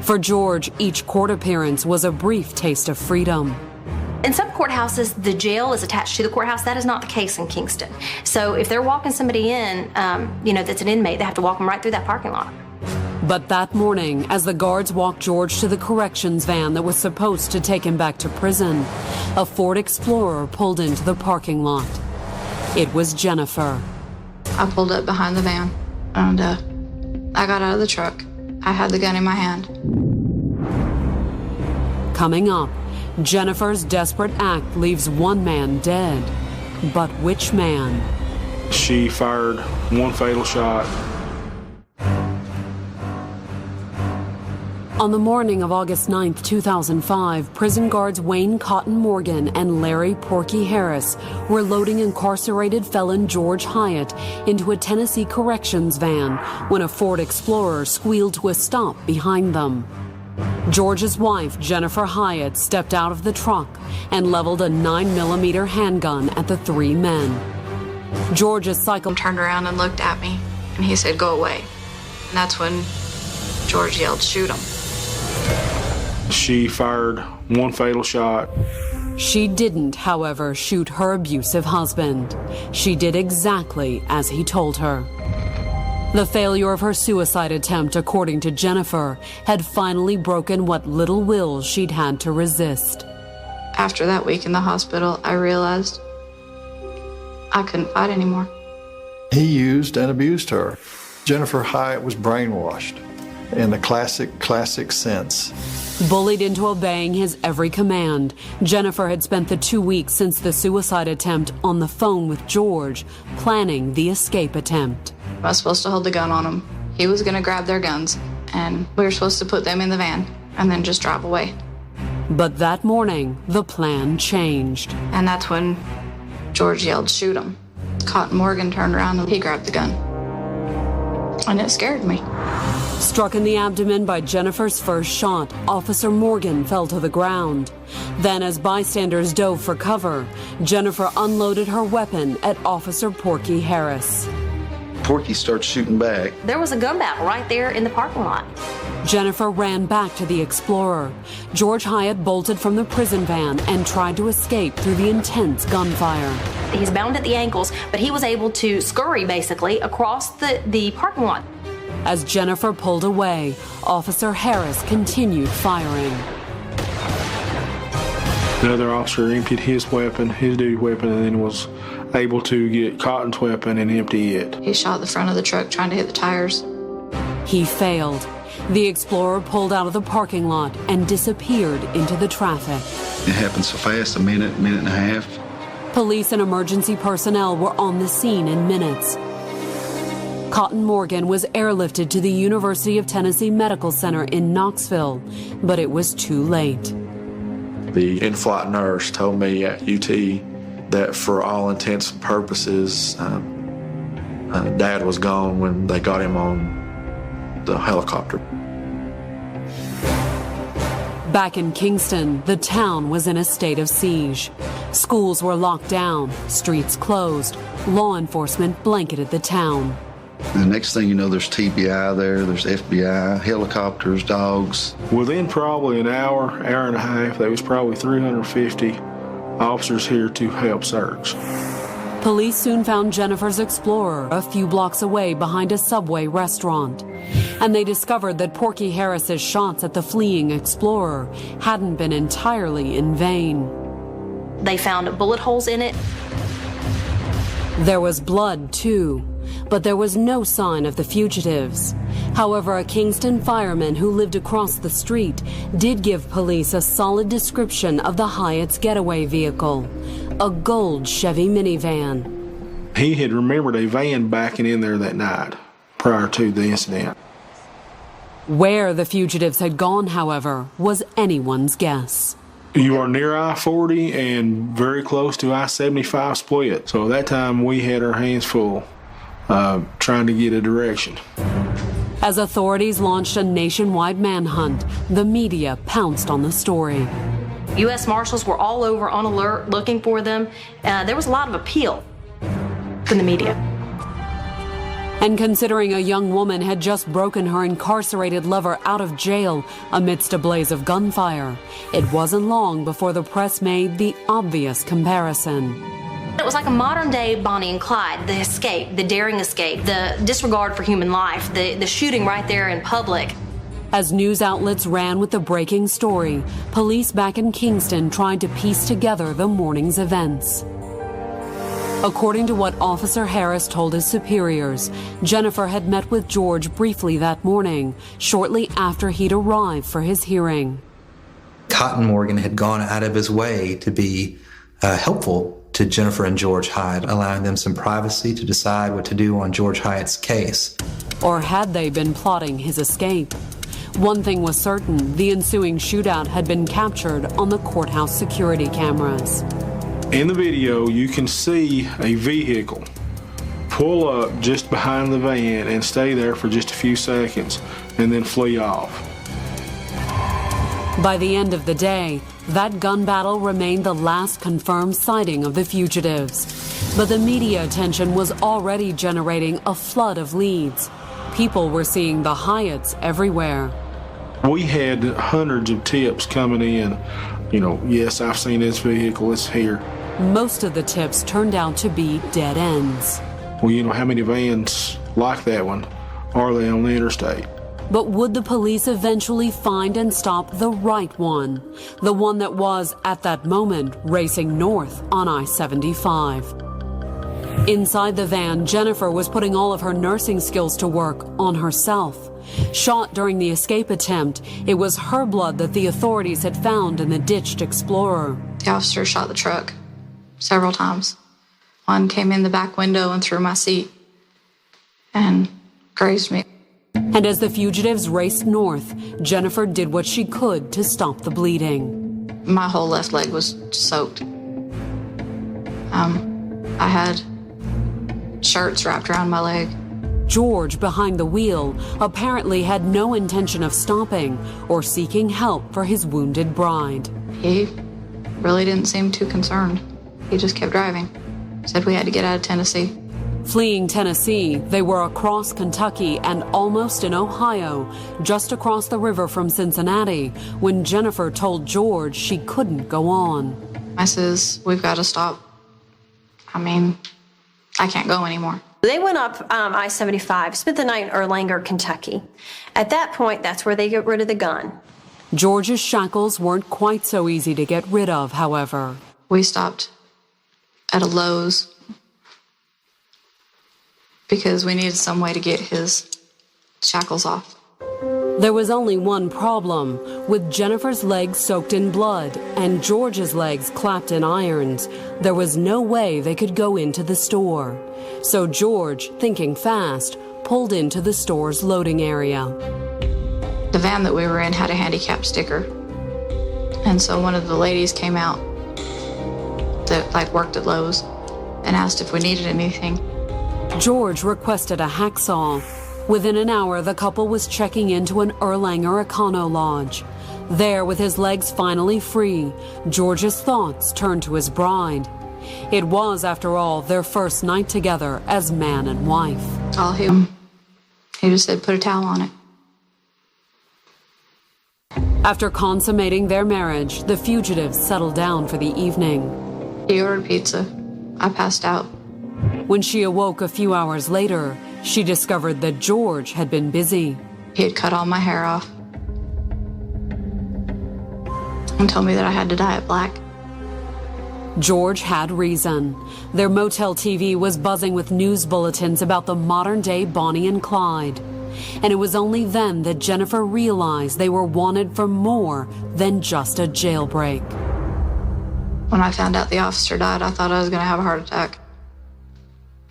For George, each court appearance was a brief taste of freedom. In some courthouses, the jail is attached to the courthouse. That is not the case in Kingston. So if they're walking somebody in, that's an inmate, they have to walk them right through that parking lot. But that morning, as the guards walked George to the corrections van that was supposed to take him back to prison, a Ford Explorer pulled into the parking lot. It was Jennifer. I pulled up behind the van, and I got out of the truck. I had the gun in my hand. Coming up, Jennifer's desperate act leaves one man dead. But which man? She fired one fatal shot. On the morning of August 9th, 2005, prison guards Wayne Cotton Morgan and Larry Porky Harris were loading incarcerated felon George Hyatt into a Tennessee corrections van when a Ford Explorer squealed to a stop behind them. George's wife, Jennifer Hyatt, stepped out of the truck and leveled a 9mm handgun at the 3 men. George's cycle turned around and looked at me, and he said, "Go away." And that's when George yelled, "Shoot him." She fired one fatal shot. She didn't, however, shoot her abusive husband. She did exactly as he told her. The failure of her suicide attempt, according to Jennifer, had finally broken what little will she'd had to resist. After that week in the hospital, I realized I couldn't fight anymore. He used and abused her. Jennifer Hyatt was brainwashed in the classic sense. Bullied into obeying his every command, Jennifer had spent the 2 weeks since the suicide attempt on the phone with George, planning the escape attempt. I was supposed to hold the gun on him. He was going to grab their guns, and we were supposed to put them in the van and then just drive away. But that morning, the plan changed. And that's when George yelled, "Shoot him." Cotton Morgan turned around and he grabbed the gun. And it scared me. Struck in the abdomen by Jennifer's first shot, Officer Morgan fell to the ground. Then, as bystanders dove for cover, Jennifer unloaded her weapon at Officer Porky Harris. Porky starts shooting back. There was a gun battle right there in the parking lot. Jennifer ran back to the Explorer. George Hyatt bolted from the prison van and tried to escape through the intense gunfire. He's bound at the ankles, but he was able to scurry, basically, across the parking lot. As Jennifer pulled away, Officer Harris continued firing. The other officer emptied his weapon, his duty weapon, and then was able to get Cotton's weapon and empty it. He shot the front of the truck trying to hit the tires. He failed. The Explorer pulled out of the parking lot and disappeared into the traffic. It happened so fast, a minute and a half. Police and emergency personnel were on the scene in minutes. Cotton Morgan was airlifted to the University of Tennessee Medical Center in Knoxville, but it was too late. The in-flight nurse told me at UT that for all intents and purposes, Dad was gone when they got him on the helicopter. Back in Kingston, the town was in a state of siege. Schools were locked down, streets closed, law enforcement blanketed the town. The next thing you know, there's TBI there, there's FBI, helicopters, dogs. Within probably an hour and a half, there was probably 350 officers here to help search. Police soon found Jennifer's Explorer a few blocks away behind a Subway restaurant. And they discovered that Porky Harris's shots at the fleeing Explorer hadn't been entirely in vain. They found bullet holes in it. There was blood, too, but there was no sign of the fugitives. However, a Kingston fireman who lived across the street did give police a solid description of the Hyatt's getaway vehicle, a gold Chevy minivan. He had remembered a van backing in there that night prior to the incident. Where the fugitives had gone, however, was anyone's guess. You are near I-40 and very close to I-75 split. So at that time, we had our hands full trying to get a direction. As authorities launched a nationwide manhunt, the media pounced on the story. U.S. Marshals were all over on alert looking for them. There was a lot of appeal from the media. And considering a young woman had just broken her incarcerated lover out of jail amidst a blaze of gunfire, it wasn't long before the press made the obvious comparison. It was like a modern-day Bonnie and Clyde, the escape, the daring escape, the disregard for human life, the shooting right there in public. As news outlets ran with the breaking story, police back in Kingston tried to piece together the morning's events. According to what Officer Harris told his superiors, Jennifer had met with George briefly that morning, shortly after he'd arrived for his hearing. Cotton Morgan had gone out of his way to be helpful to Jennifer and George Hyatt, allowing them some privacy to decide what to do on George Hyatt's case. Or had they been plotting his escape? One thing was certain, the ensuing shootout had been captured on the courthouse security cameras. In the video, you can see a vehicle pull up just behind the van and stay there for just a few seconds and then flee off. By the end of the day, that gun battle remained the last confirmed sighting of the fugitives. But the media attention was already generating a flood of leads. People were seeing the Hyatts everywhere. We had hundreds of tips coming in. Yes, I've seen this vehicle, it's here. Most of the tips turned out to be dead ends. Well, how many vans like that one are they on the interstate? But would the police eventually find and stop the right one? The one that was, at that moment, racing north on I-75. Inside the van, Jennifer was putting all of her nursing skills to work on herself. Shot during the escape attempt, it was her blood that the authorities had found in the ditched Explorer. The officer shot the truck several times. One came in the back window and through my seat and grazed me. And as the fugitives raced north, Jennifer did what she could to stop the bleeding. My whole left leg was soaked. I had shirts wrapped around my leg. George, behind the wheel, apparently had no intention of stopping or seeking help for his wounded bride. He really didn't seem too concerned. He just kept driving. Said we had to get out of Tennessee. Fleeing Tennessee, they were across Kentucky and almost in Ohio, just across the river from Cincinnati, when Jennifer told George she couldn't go on. I says, we've got to stop. I mean, I can't go anymore. They went up I-75, spent the night in Erlanger, Kentucky. At that point, that's where they get rid of the gun. George's shackles weren't quite so easy to get rid of, however. We stopped at a Lowe's because we needed some way to get his shackles off. There was only one problem. With Jennifer's legs soaked in blood and George's legs clapped in irons, there was no way they could go into the store. So George, thinking fast, pulled into the store's loading area. The van that we were in had a handicap sticker. And so one of the ladies came out that worked at Lowe's and asked if we needed anything. George requested a hacksaw. Within an hour, the couple was checking into an Erlanger Econo Lodge. There, with his legs finally free, George's thoughts turned to his bride. It was, after all, their first night together as man and wife. All him. He just said, put a towel on it. After consummating their marriage, the fugitives settled down for the evening. He ordered pizza. I passed out. When she awoke a few hours later, she discovered that George had been busy. He had cut all my hair off and told me that I had to dye it black. George had reason. Their motel TV was buzzing with news bulletins about the modern-day Bonnie and Clyde. And it was only then that Jennifer realized they were wanted for more than just a jailbreak. When I found out the officer died, I thought I was going to have a heart attack.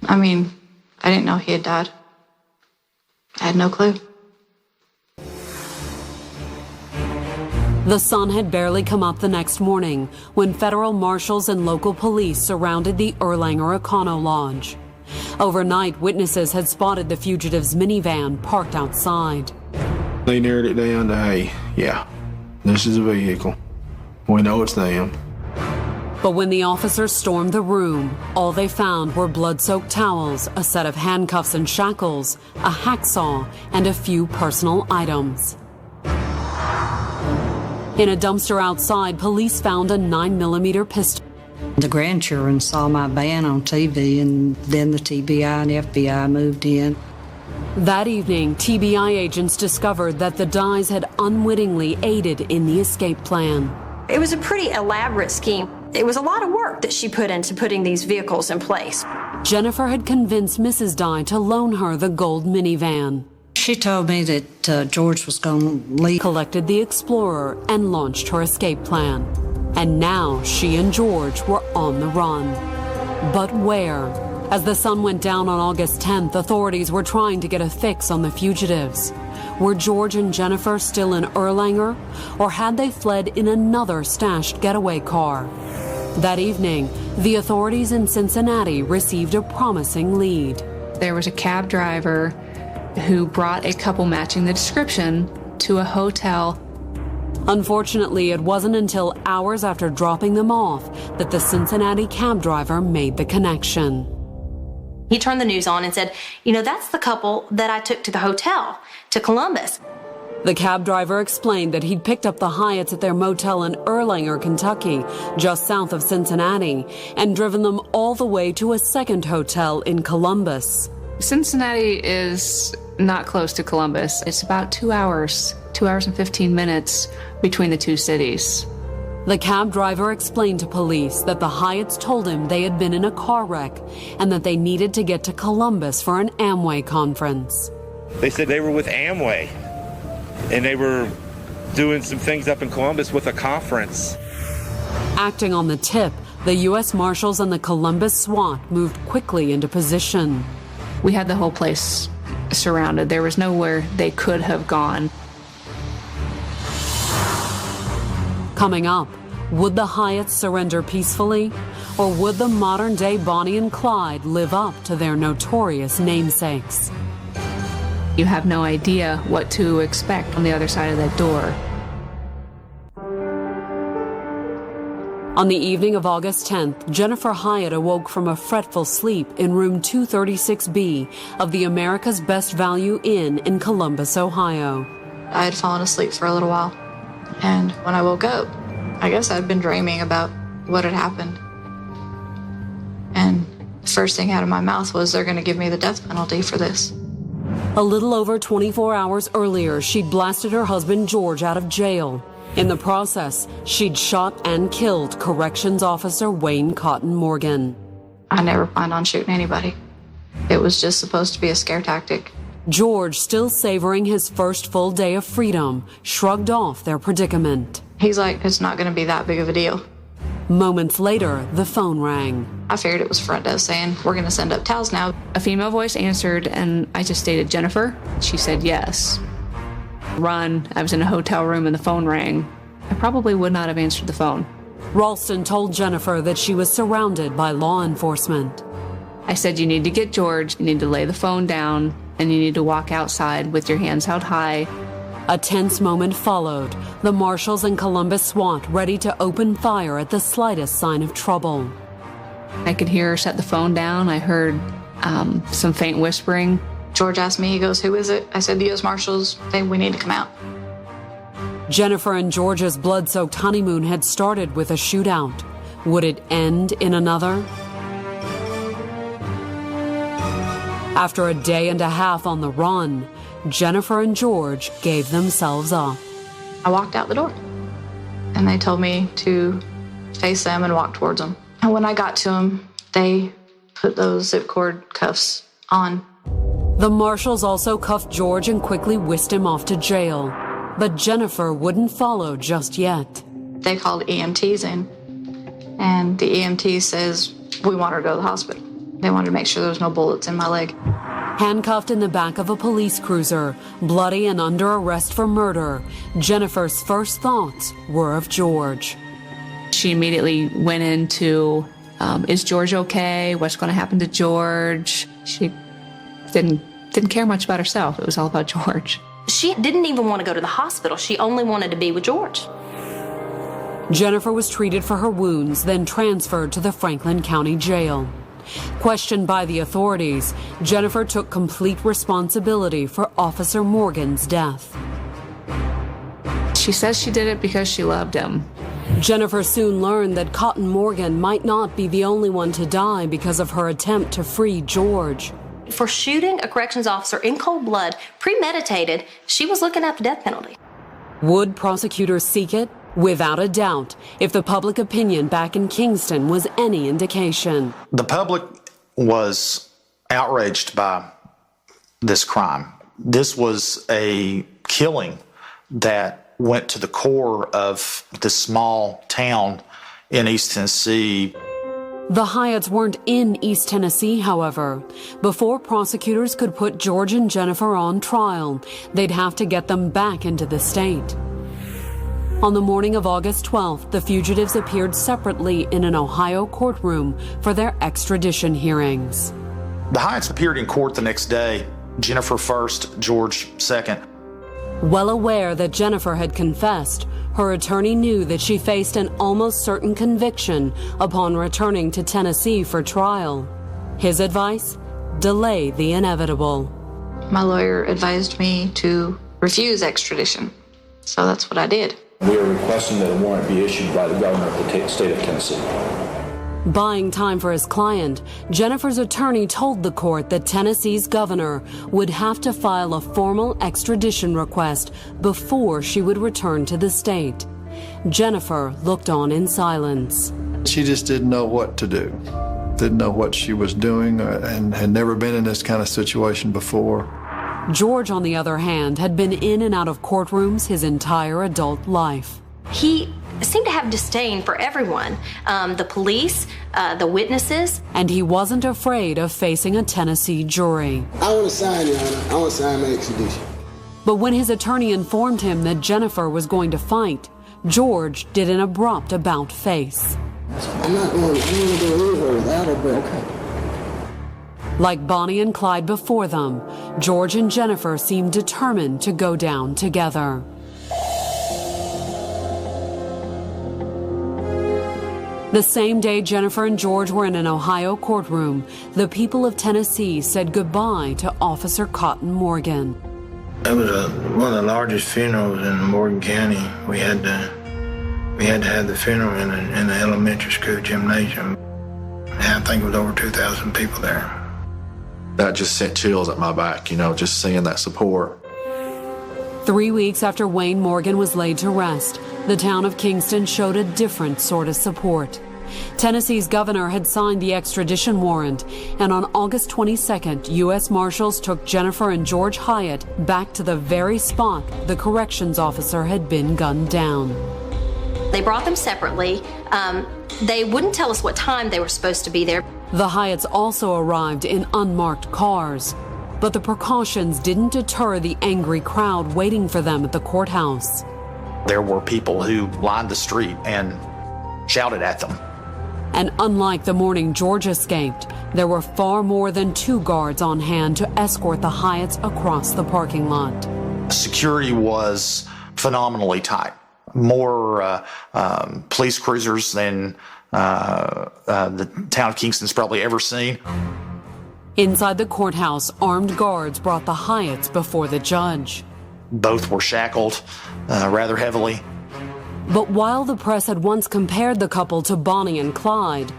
I mean, I didn't know he had died. I had no clue. The sun had barely come up the next morning when federal marshals and local police surrounded the Erlanger Econo Lodge. Overnight, witnesses had spotted the fugitives' minivan parked outside. They narrowed it down to, hey, yeah, this is a vehicle. We know it's them. But when the officers stormed the room, all they found were blood-soaked towels, a set of handcuffs and shackles, a hacksaw, and a few personal items. In a dumpster outside, police found a 9mm pistol. The grandchildren saw my van on TV, and then the TBI and FBI moved in. That evening, TBI agents discovered that the Dyes had unwittingly aided in the escape plan. It was a pretty elaborate scheme. It was a lot of work that she put into putting these vehicles in place. Jennifer had convinced Mrs. Dye to loan her the gold minivan. She told me that George was going to leave. Collected the Explorer and launched her escape plan. And now she and George were on the run. But where? As the sun went down on August 10th, authorities were trying to get a fix on the fugitives. Were George and Jennifer still in Erlanger, or had they fled in another stashed getaway car? That evening, the authorities in Cincinnati received a promising lead. There was a cab driver who brought a couple matching the description to a hotel. Unfortunately, it wasn't until hours after dropping them off that the Cincinnati cab driver made the connection. He turned the news on and said, that's the couple that I took to the hotel, to Columbus. The cab driver explained that he'd picked up the Hyatts at their motel in Erlanger, Kentucky, just south of Cincinnati, and driven them all the way to a second hotel in Columbus. Cincinnati is not close to Columbus. It's about 2 hours and 15 minutes between the two cities. The cab driver explained to police that the Hyatts told him they had been in a car wreck and that they needed to get to Columbus for an Amway conference. They said they were with Amway, and they were doing some things up in Columbus with a conference. Acting on the tip, the U.S. Marshals and the Columbus SWAT moved quickly into position. We had the whole place surrounded. There was nowhere they could have gone. Coming up, would the Hyatts surrender peacefully, or would the modern-day Bonnie and Clyde live up to their notorious namesakes? You have no idea what to expect on the other side of that door. On the evening of August 10th, Jennifer Hyatt awoke from a fretful sleep in room 236B of the America's Best Value Inn in Columbus, Ohio. I had fallen asleep for a little while, and when I woke up, I guess I'd been dreaming about what had happened. And the first thing out of my mouth was, they're going to give me the death penalty for this. A little over 24 hours earlier, she'd blasted her husband George out of jail. In the process, she'd shot and killed Corrections Officer Wayne Cotton Morgan. I never planned on shooting anybody. It was just supposed to be a scare tactic. George, still savoring his first full day of freedom, shrugged off their predicament. He's like, it's not going to be that big of a deal. Moments later, the phone rang. I figured it was front desk saying, we're going to send up towels now. A female voice answered, and I just stated, Jennifer? She said yes. Run. I was in a hotel room and the phone rang. I probably would not have answered the phone. Ralston told Jennifer that she was surrounded by law enforcement. I said, you need to get George, you need to lay the phone down, and you need to walk outside with your hands held high. A tense moment followed, the marshals and Columbus SWAT ready to open fire at the slightest sign of trouble. I could hear her set the phone down. I heard some faint whispering. George asked me, he goes, who is it? I said, the U.S. Marshals, we need to come out. Jennifer and George's blood-soaked honeymoon had started with a shootout. Would it end in another? After a day and a half on the run, Jennifer and George gave themselves up. I walked out the door, and they told me to face them and walk towards them. And when I got to them, they put those zip cord cuffs on. The marshals also cuffed George and quickly whisked him off to jail. But Jennifer wouldn't follow just yet. They called EMTs in, and the EMT says, we want her to go to the hospital. They wanted to make sure there was no bullets in my leg. Handcuffed in the back of a police cruiser, bloody and under arrest for murder, Jennifer's first thoughts were of George. She immediately went into, is George okay? What's going to happen to George? She didn't care much about herself. It was all about George. She didn't even want to go to the hospital. She only wanted to be with George. Jennifer was treated for her wounds, then transferred to the Franklin County Jail. Questioned by the authorities, Jennifer took complete responsibility for Officer Morgan's death. She says she did it because she loved him. Jennifer soon learned that Cotton Morgan might not be the only one to die because of her attempt to free George. For shooting a corrections officer in cold blood, premeditated, she was looking at the death penalty. Would prosecutors seek it? Without a doubt, if the public opinion back in Kingston was any indication. The public was outraged by this crime. This was a killing that went to the core of this small town in East Tennessee. The Hyatts weren't in East Tennessee, however. Before prosecutors could put George and Jennifer on trial, they'd have to get them back into the state. On the morning of August 12th, the fugitives appeared separately in an Ohio courtroom for their extradition hearings. The Hyatts appeared in court the next day, Jennifer first, George second. Well aware that Jennifer had confessed, her attorney knew that she faced an almost certain conviction upon returning to Tennessee for trial. His advice? Delay the inevitable. My lawyer advised me to refuse extradition, so that's what I did. We are requesting that a warrant be issued by the governor of the state of Tennessee. Buying time for his client, Jennifer's attorney told the court that Tennessee's governor would have to file a formal extradition request before she would return to the state. Jennifer looked on in silence. She just didn't know what to do, didn't know what she was doing, and had never been in this kind of situation before. George, on the other hand, had been in and out of courtrooms his entire adult life. He seemed to have disdain for everyone, the police, the witnesses. And he wasn't afraid of facing a Tennessee jury. I want to sign, Your Honor. I want to sign my extradition. But when his attorney informed him that Jennifer was going to fight, George did an abrupt about-face. I'm not going to go over without her, but okay. Like Bonnie and Clyde before them, George and Jennifer seemed determined to go down together. The same day Jennifer and George were in an Ohio courtroom, the people of Tennessee said goodbye to Officer Cotton Morgan. It was one of the largest funerals in Morgan County. We had to have the funeral in the elementary school gymnasium. I think it was over 2,000 people there. That just sent chills up my back, just seeing that support. 3 weeks after Wayne Morgan was laid to rest, the town of Kingston showed a different sort of support. Tennessee's governor had signed the extradition warrant, and on August 22nd, U.S. Marshals took Jennifer and George Hyatt back to the very spot the corrections officer had been gunned down. They brought them separately. They wouldn't tell us what time they were supposed to be there. The Hyatts also arrived in unmarked cars, but the precautions didn't deter the angry crowd waiting for them at the courthouse. There were people who lined the street and shouted at them. And unlike the morning George escaped, there were far more than 2 guards on hand to escort the Hyatts across the parking lot. Security was phenomenally tight. More police cruisers than the town of Kingston's probably ever seen. Inside the courthouse, armed guards brought the Hyatts before the judge. Both were shackled rather heavily. But while the press had once compared the couple to Bonnie and Clyde,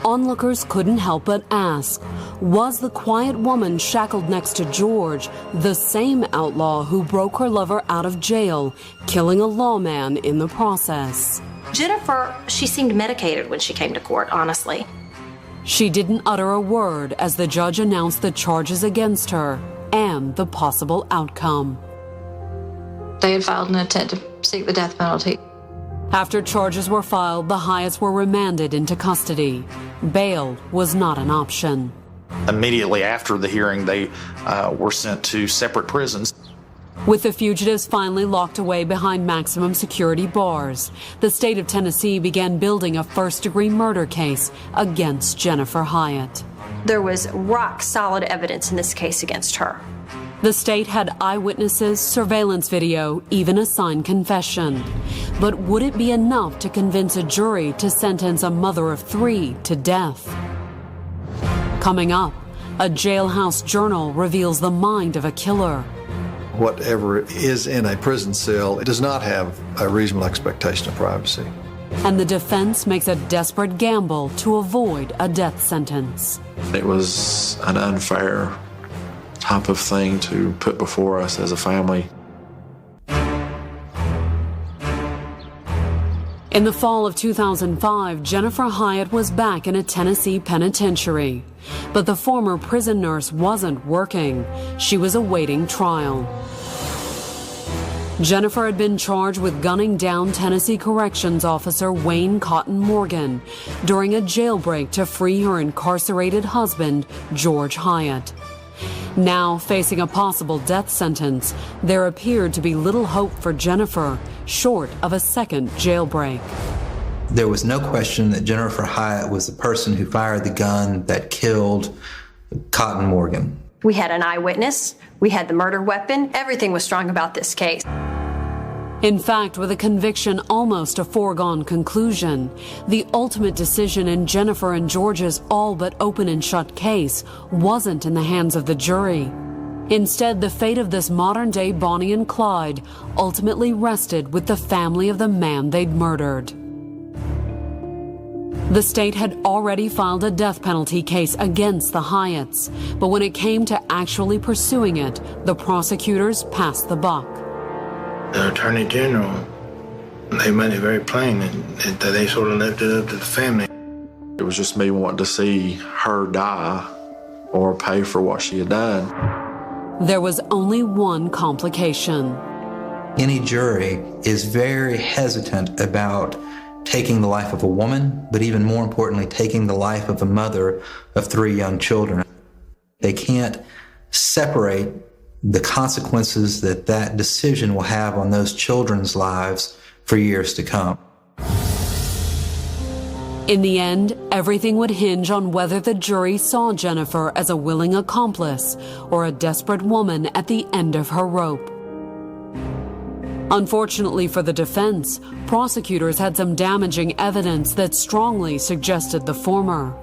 onlookers couldn't help but ask, was the quiet woman shackled next to George the same outlaw who broke her lover out of jail, killing a lawman in the process? Jennifer, she seemed medicated when she came to court, honestly. She didn't utter a word as the judge announced the charges against her and the possible outcome. They had filed an intent to seek the death penalty. After charges were filed, the Hyatts were remanded into custody. Bail was not an option. Immediately after the hearing, they were sent to separate prisons. With the fugitives finally locked away behind maximum security bars, the state of Tennessee began building a first-degree murder case against Jennifer Hyatt. There was rock-solid evidence in this case against her. The state had eyewitnesses, surveillance video, even a signed confession. But would it be enough to convince a jury to sentence a mother of 3 to death? Coming up, a jailhouse journal reveals the mind of a killer. Whatever is in a prison cell, it does not have a reasonable expectation of privacy. And the defense makes a desperate gamble to avoid a death sentence. It was an unfair type of thing to put before us as a family. In the fall of 2005, Jennifer Hyatt was back in a Tennessee penitentiary. But the former prison nurse wasn't working. She was awaiting trial. Jennifer had been charged with gunning down Tennessee Corrections Officer Wayne Cotton Morgan during a jailbreak to free her incarcerated husband, George Hyatt. Now, facing a possible death sentence, there appeared to be little hope for Jennifer, short of a second jailbreak. There was no question that Jennifer Hyatt was the person who fired the gun that killed Cotton Morgan. We had an eyewitness. We had the murder weapon. Everything was strong about this case. In fact, with a conviction almost a foregone conclusion, the ultimate decision in Jennifer and George's all but open and shut case wasn't in the hands of the jury. Instead, the fate of this modern-day Bonnie and Clyde ultimately rested with the family of the man they'd murdered. The state had already filed a death penalty case against the Hyatts, but when it came to actually pursuing it, the prosecutors passed the buck. The Attorney General, they made it very plain that they sort of left it up to the family. It was just me wanting to see her die or pay for what she had done. There was only one complication. Any jury is very hesitant about taking the life of a woman, but even more importantly, taking the life of a mother of 3 young children. They can't separate the consequences that that decision will have on those children's lives for years to come. In the end, everything would hinge on whether the jury saw Jennifer as a willing accomplice or a desperate woman at the end of her rope. Unfortunately for the defense, prosecutors had some damaging evidence that strongly suggested the former.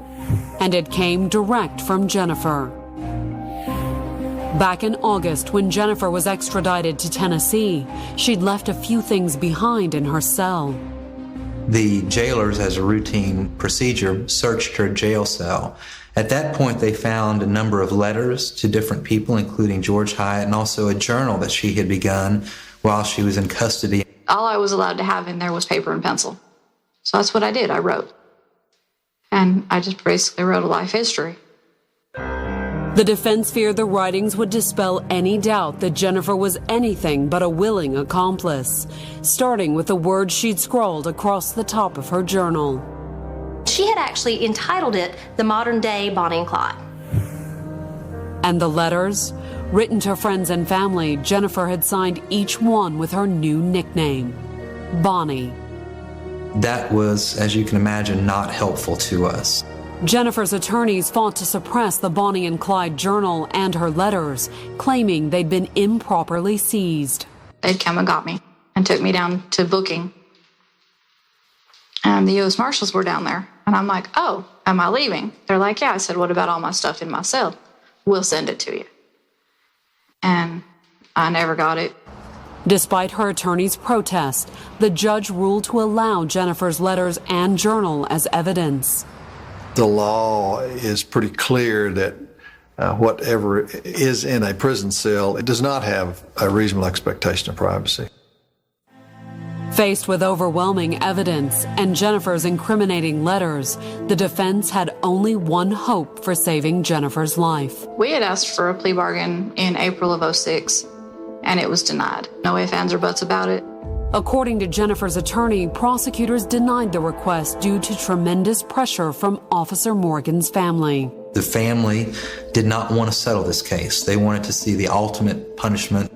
And it came direct from Jennifer. Back in August, when Jennifer was extradited to Tennessee, she'd left a few things behind in her cell. The jailers, as a routine procedure, searched her jail cell. At that point, they found a number of letters to different people, including George Hyatt, and also a journal that she had begun while she was in custody. All I was allowed to have in there was paper and pencil. So that's what I did. I wrote. And I just basically wrote a life history. The defense feared the writings would dispel any doubt that Jennifer was anything but a willing accomplice, starting with the words she'd scrawled across the top of her journal. She had actually entitled it The Modern Day Bonnie and Clyde. And the letters? Written to friends and family, Jennifer had signed each one with her new nickname, Bonnie. That was, as you can imagine, not helpful to us. Jennifer's attorneys fought to suppress the Bonnie and Clyde journal and her letters, claiming they'd been improperly seized. They'd come and got me and took me down to booking. And the U.S. Marshals were down there. And I'm like, oh, am I leaving? They're like, yeah. I said, what about all my stuff in my cell? We'll send it to you. And I never got it. Despite her attorney's protest, the judge ruled to allow Jennifer's letters and journal as evidence. The law is pretty clear that whatever is in a prison cell, it does not have a reasonable expectation of privacy. Faced with overwhelming evidence and Jennifer's incriminating letters, the defense had only one hope for saving Jennifer's life. We had asked for a plea bargain in April of '06, and it was denied. No ifs, ands, or buts about it. According to Jennifer's attorney, prosecutors denied the request due to tremendous pressure from Officer Morgan's family. The family did not want to settle this case. They wanted to see the ultimate punishment.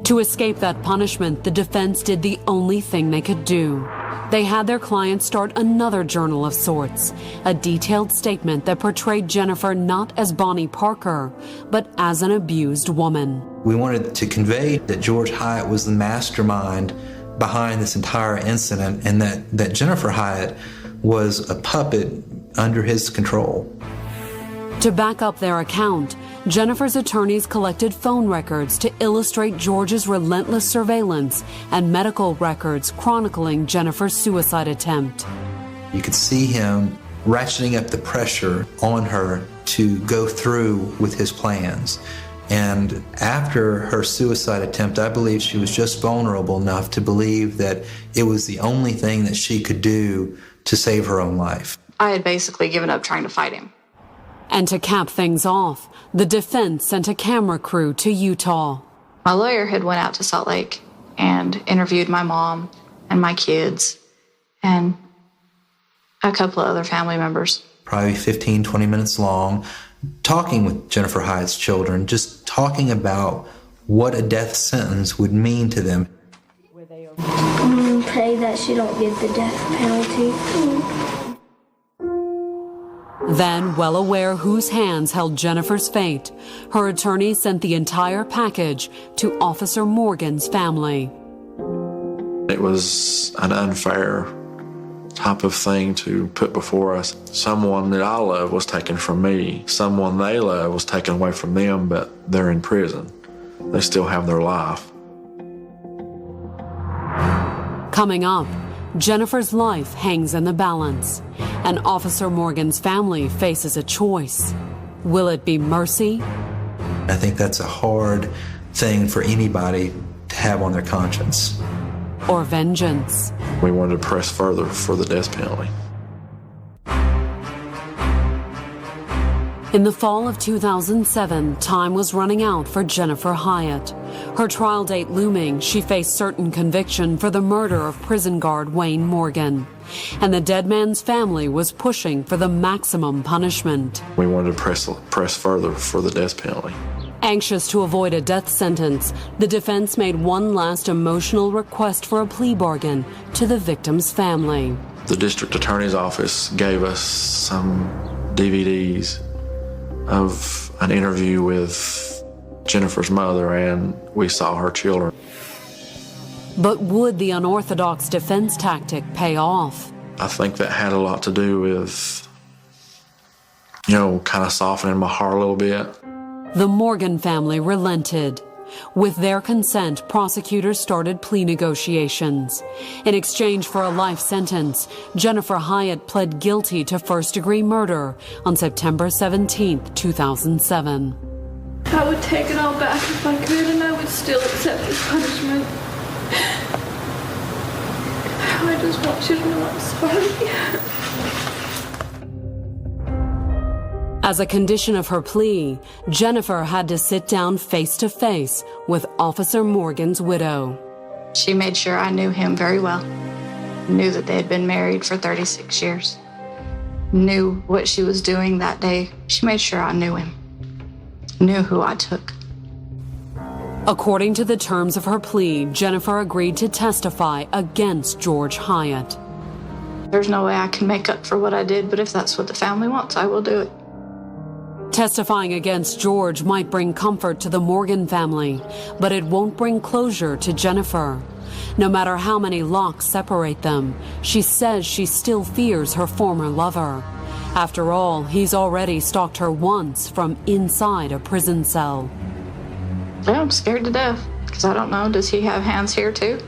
To escape that punishment, the defense did the only thing they could do. They had their client start another journal of sorts, a detailed statement that portrayed Jennifer not as Bonnie Parker, but as an abused woman. We wanted to convey that George Hyatt was the mastermind behind this entire incident and that Jennifer Hyatt was a puppet under his control. To back up their account, Jennifer's attorneys collected phone records to illustrate George's relentless surveillance and medical records chronicling Jennifer's suicide attempt. You could see him ratcheting up the pressure on her to go through with his plans. And after her suicide attempt, I believe she was just vulnerable enough to believe that it was the only thing that she could do to save her own life. I had basically given up trying to fight him. And to cap things off, the defense sent a camera crew to Utah. My lawyer had went out to Salt Lake and interviewed my mom and my kids and a couple of other family members. Probably 15, 20 minutes long, talking with Jennifer Hyatt's children, just talking about what a death sentence would mean to them. Pray that she don't get the death penalty. Then, well aware whose hands held Jennifer's fate, her attorney sent the entire package to Officer Morgan's family. It was an unfair type of thing to put before us. Someone that I love was taken from me. Someone they love was taken away from them, but they're in prison. They still have their life. Coming up, Jennifer's life hangs in the balance, and Officer Morgan's family faces a choice. Will it be mercy? I think that's a hard thing for anybody to have on their conscience. Or vengeance? We wanted to press further for the death penalty. In the fall of 2007, time was running out for Jennifer Hyatt. Her trial date looming, she faced certain conviction for the murder of prison guard Wayne Morgan. And the dead man's family was pushing for the maximum punishment. We wanted to press further for the death penalty. Anxious to avoid a death sentence, the defense made one last emotional request for a plea bargain to the victim's family. The district attorney's office gave us some DVDs of an interview with Jennifer's mother, and we saw her children. But would the unorthodox defense tactic pay off? I think that had a lot to do with, kind of softening my heart a little bit. The Morgan family relented. With their consent, prosecutors started plea negotiations. In exchange for a life sentence, Jennifer Hyatt pled guilty to first-degree murder on September 17, 2007. I would take it all back if I could, and I would still accept this punishment. I just want you to know I'm sorry. As a condition of her plea, Jennifer had to sit down face-to-face with Officer Morgan's widow. She made sure I knew him very well. Knew that they had been married for 36 years. Knew what she was doing that day. She made sure I knew him. Knew who I took. According to the terms of her plea, Jennifer agreed to testify against George Hyatt. There's no way I can make up for what I did, but if that's what the family wants, I will do it. Testifying against George might bring comfort to the Morgan family, but it won't bring closure to Jennifer. No matter how many locks separate them, she says she still fears her former lover. After all, he's already stalked her once from inside a prison cell. Yeah, I'm scared to death, because I don't know, does he have hands here too?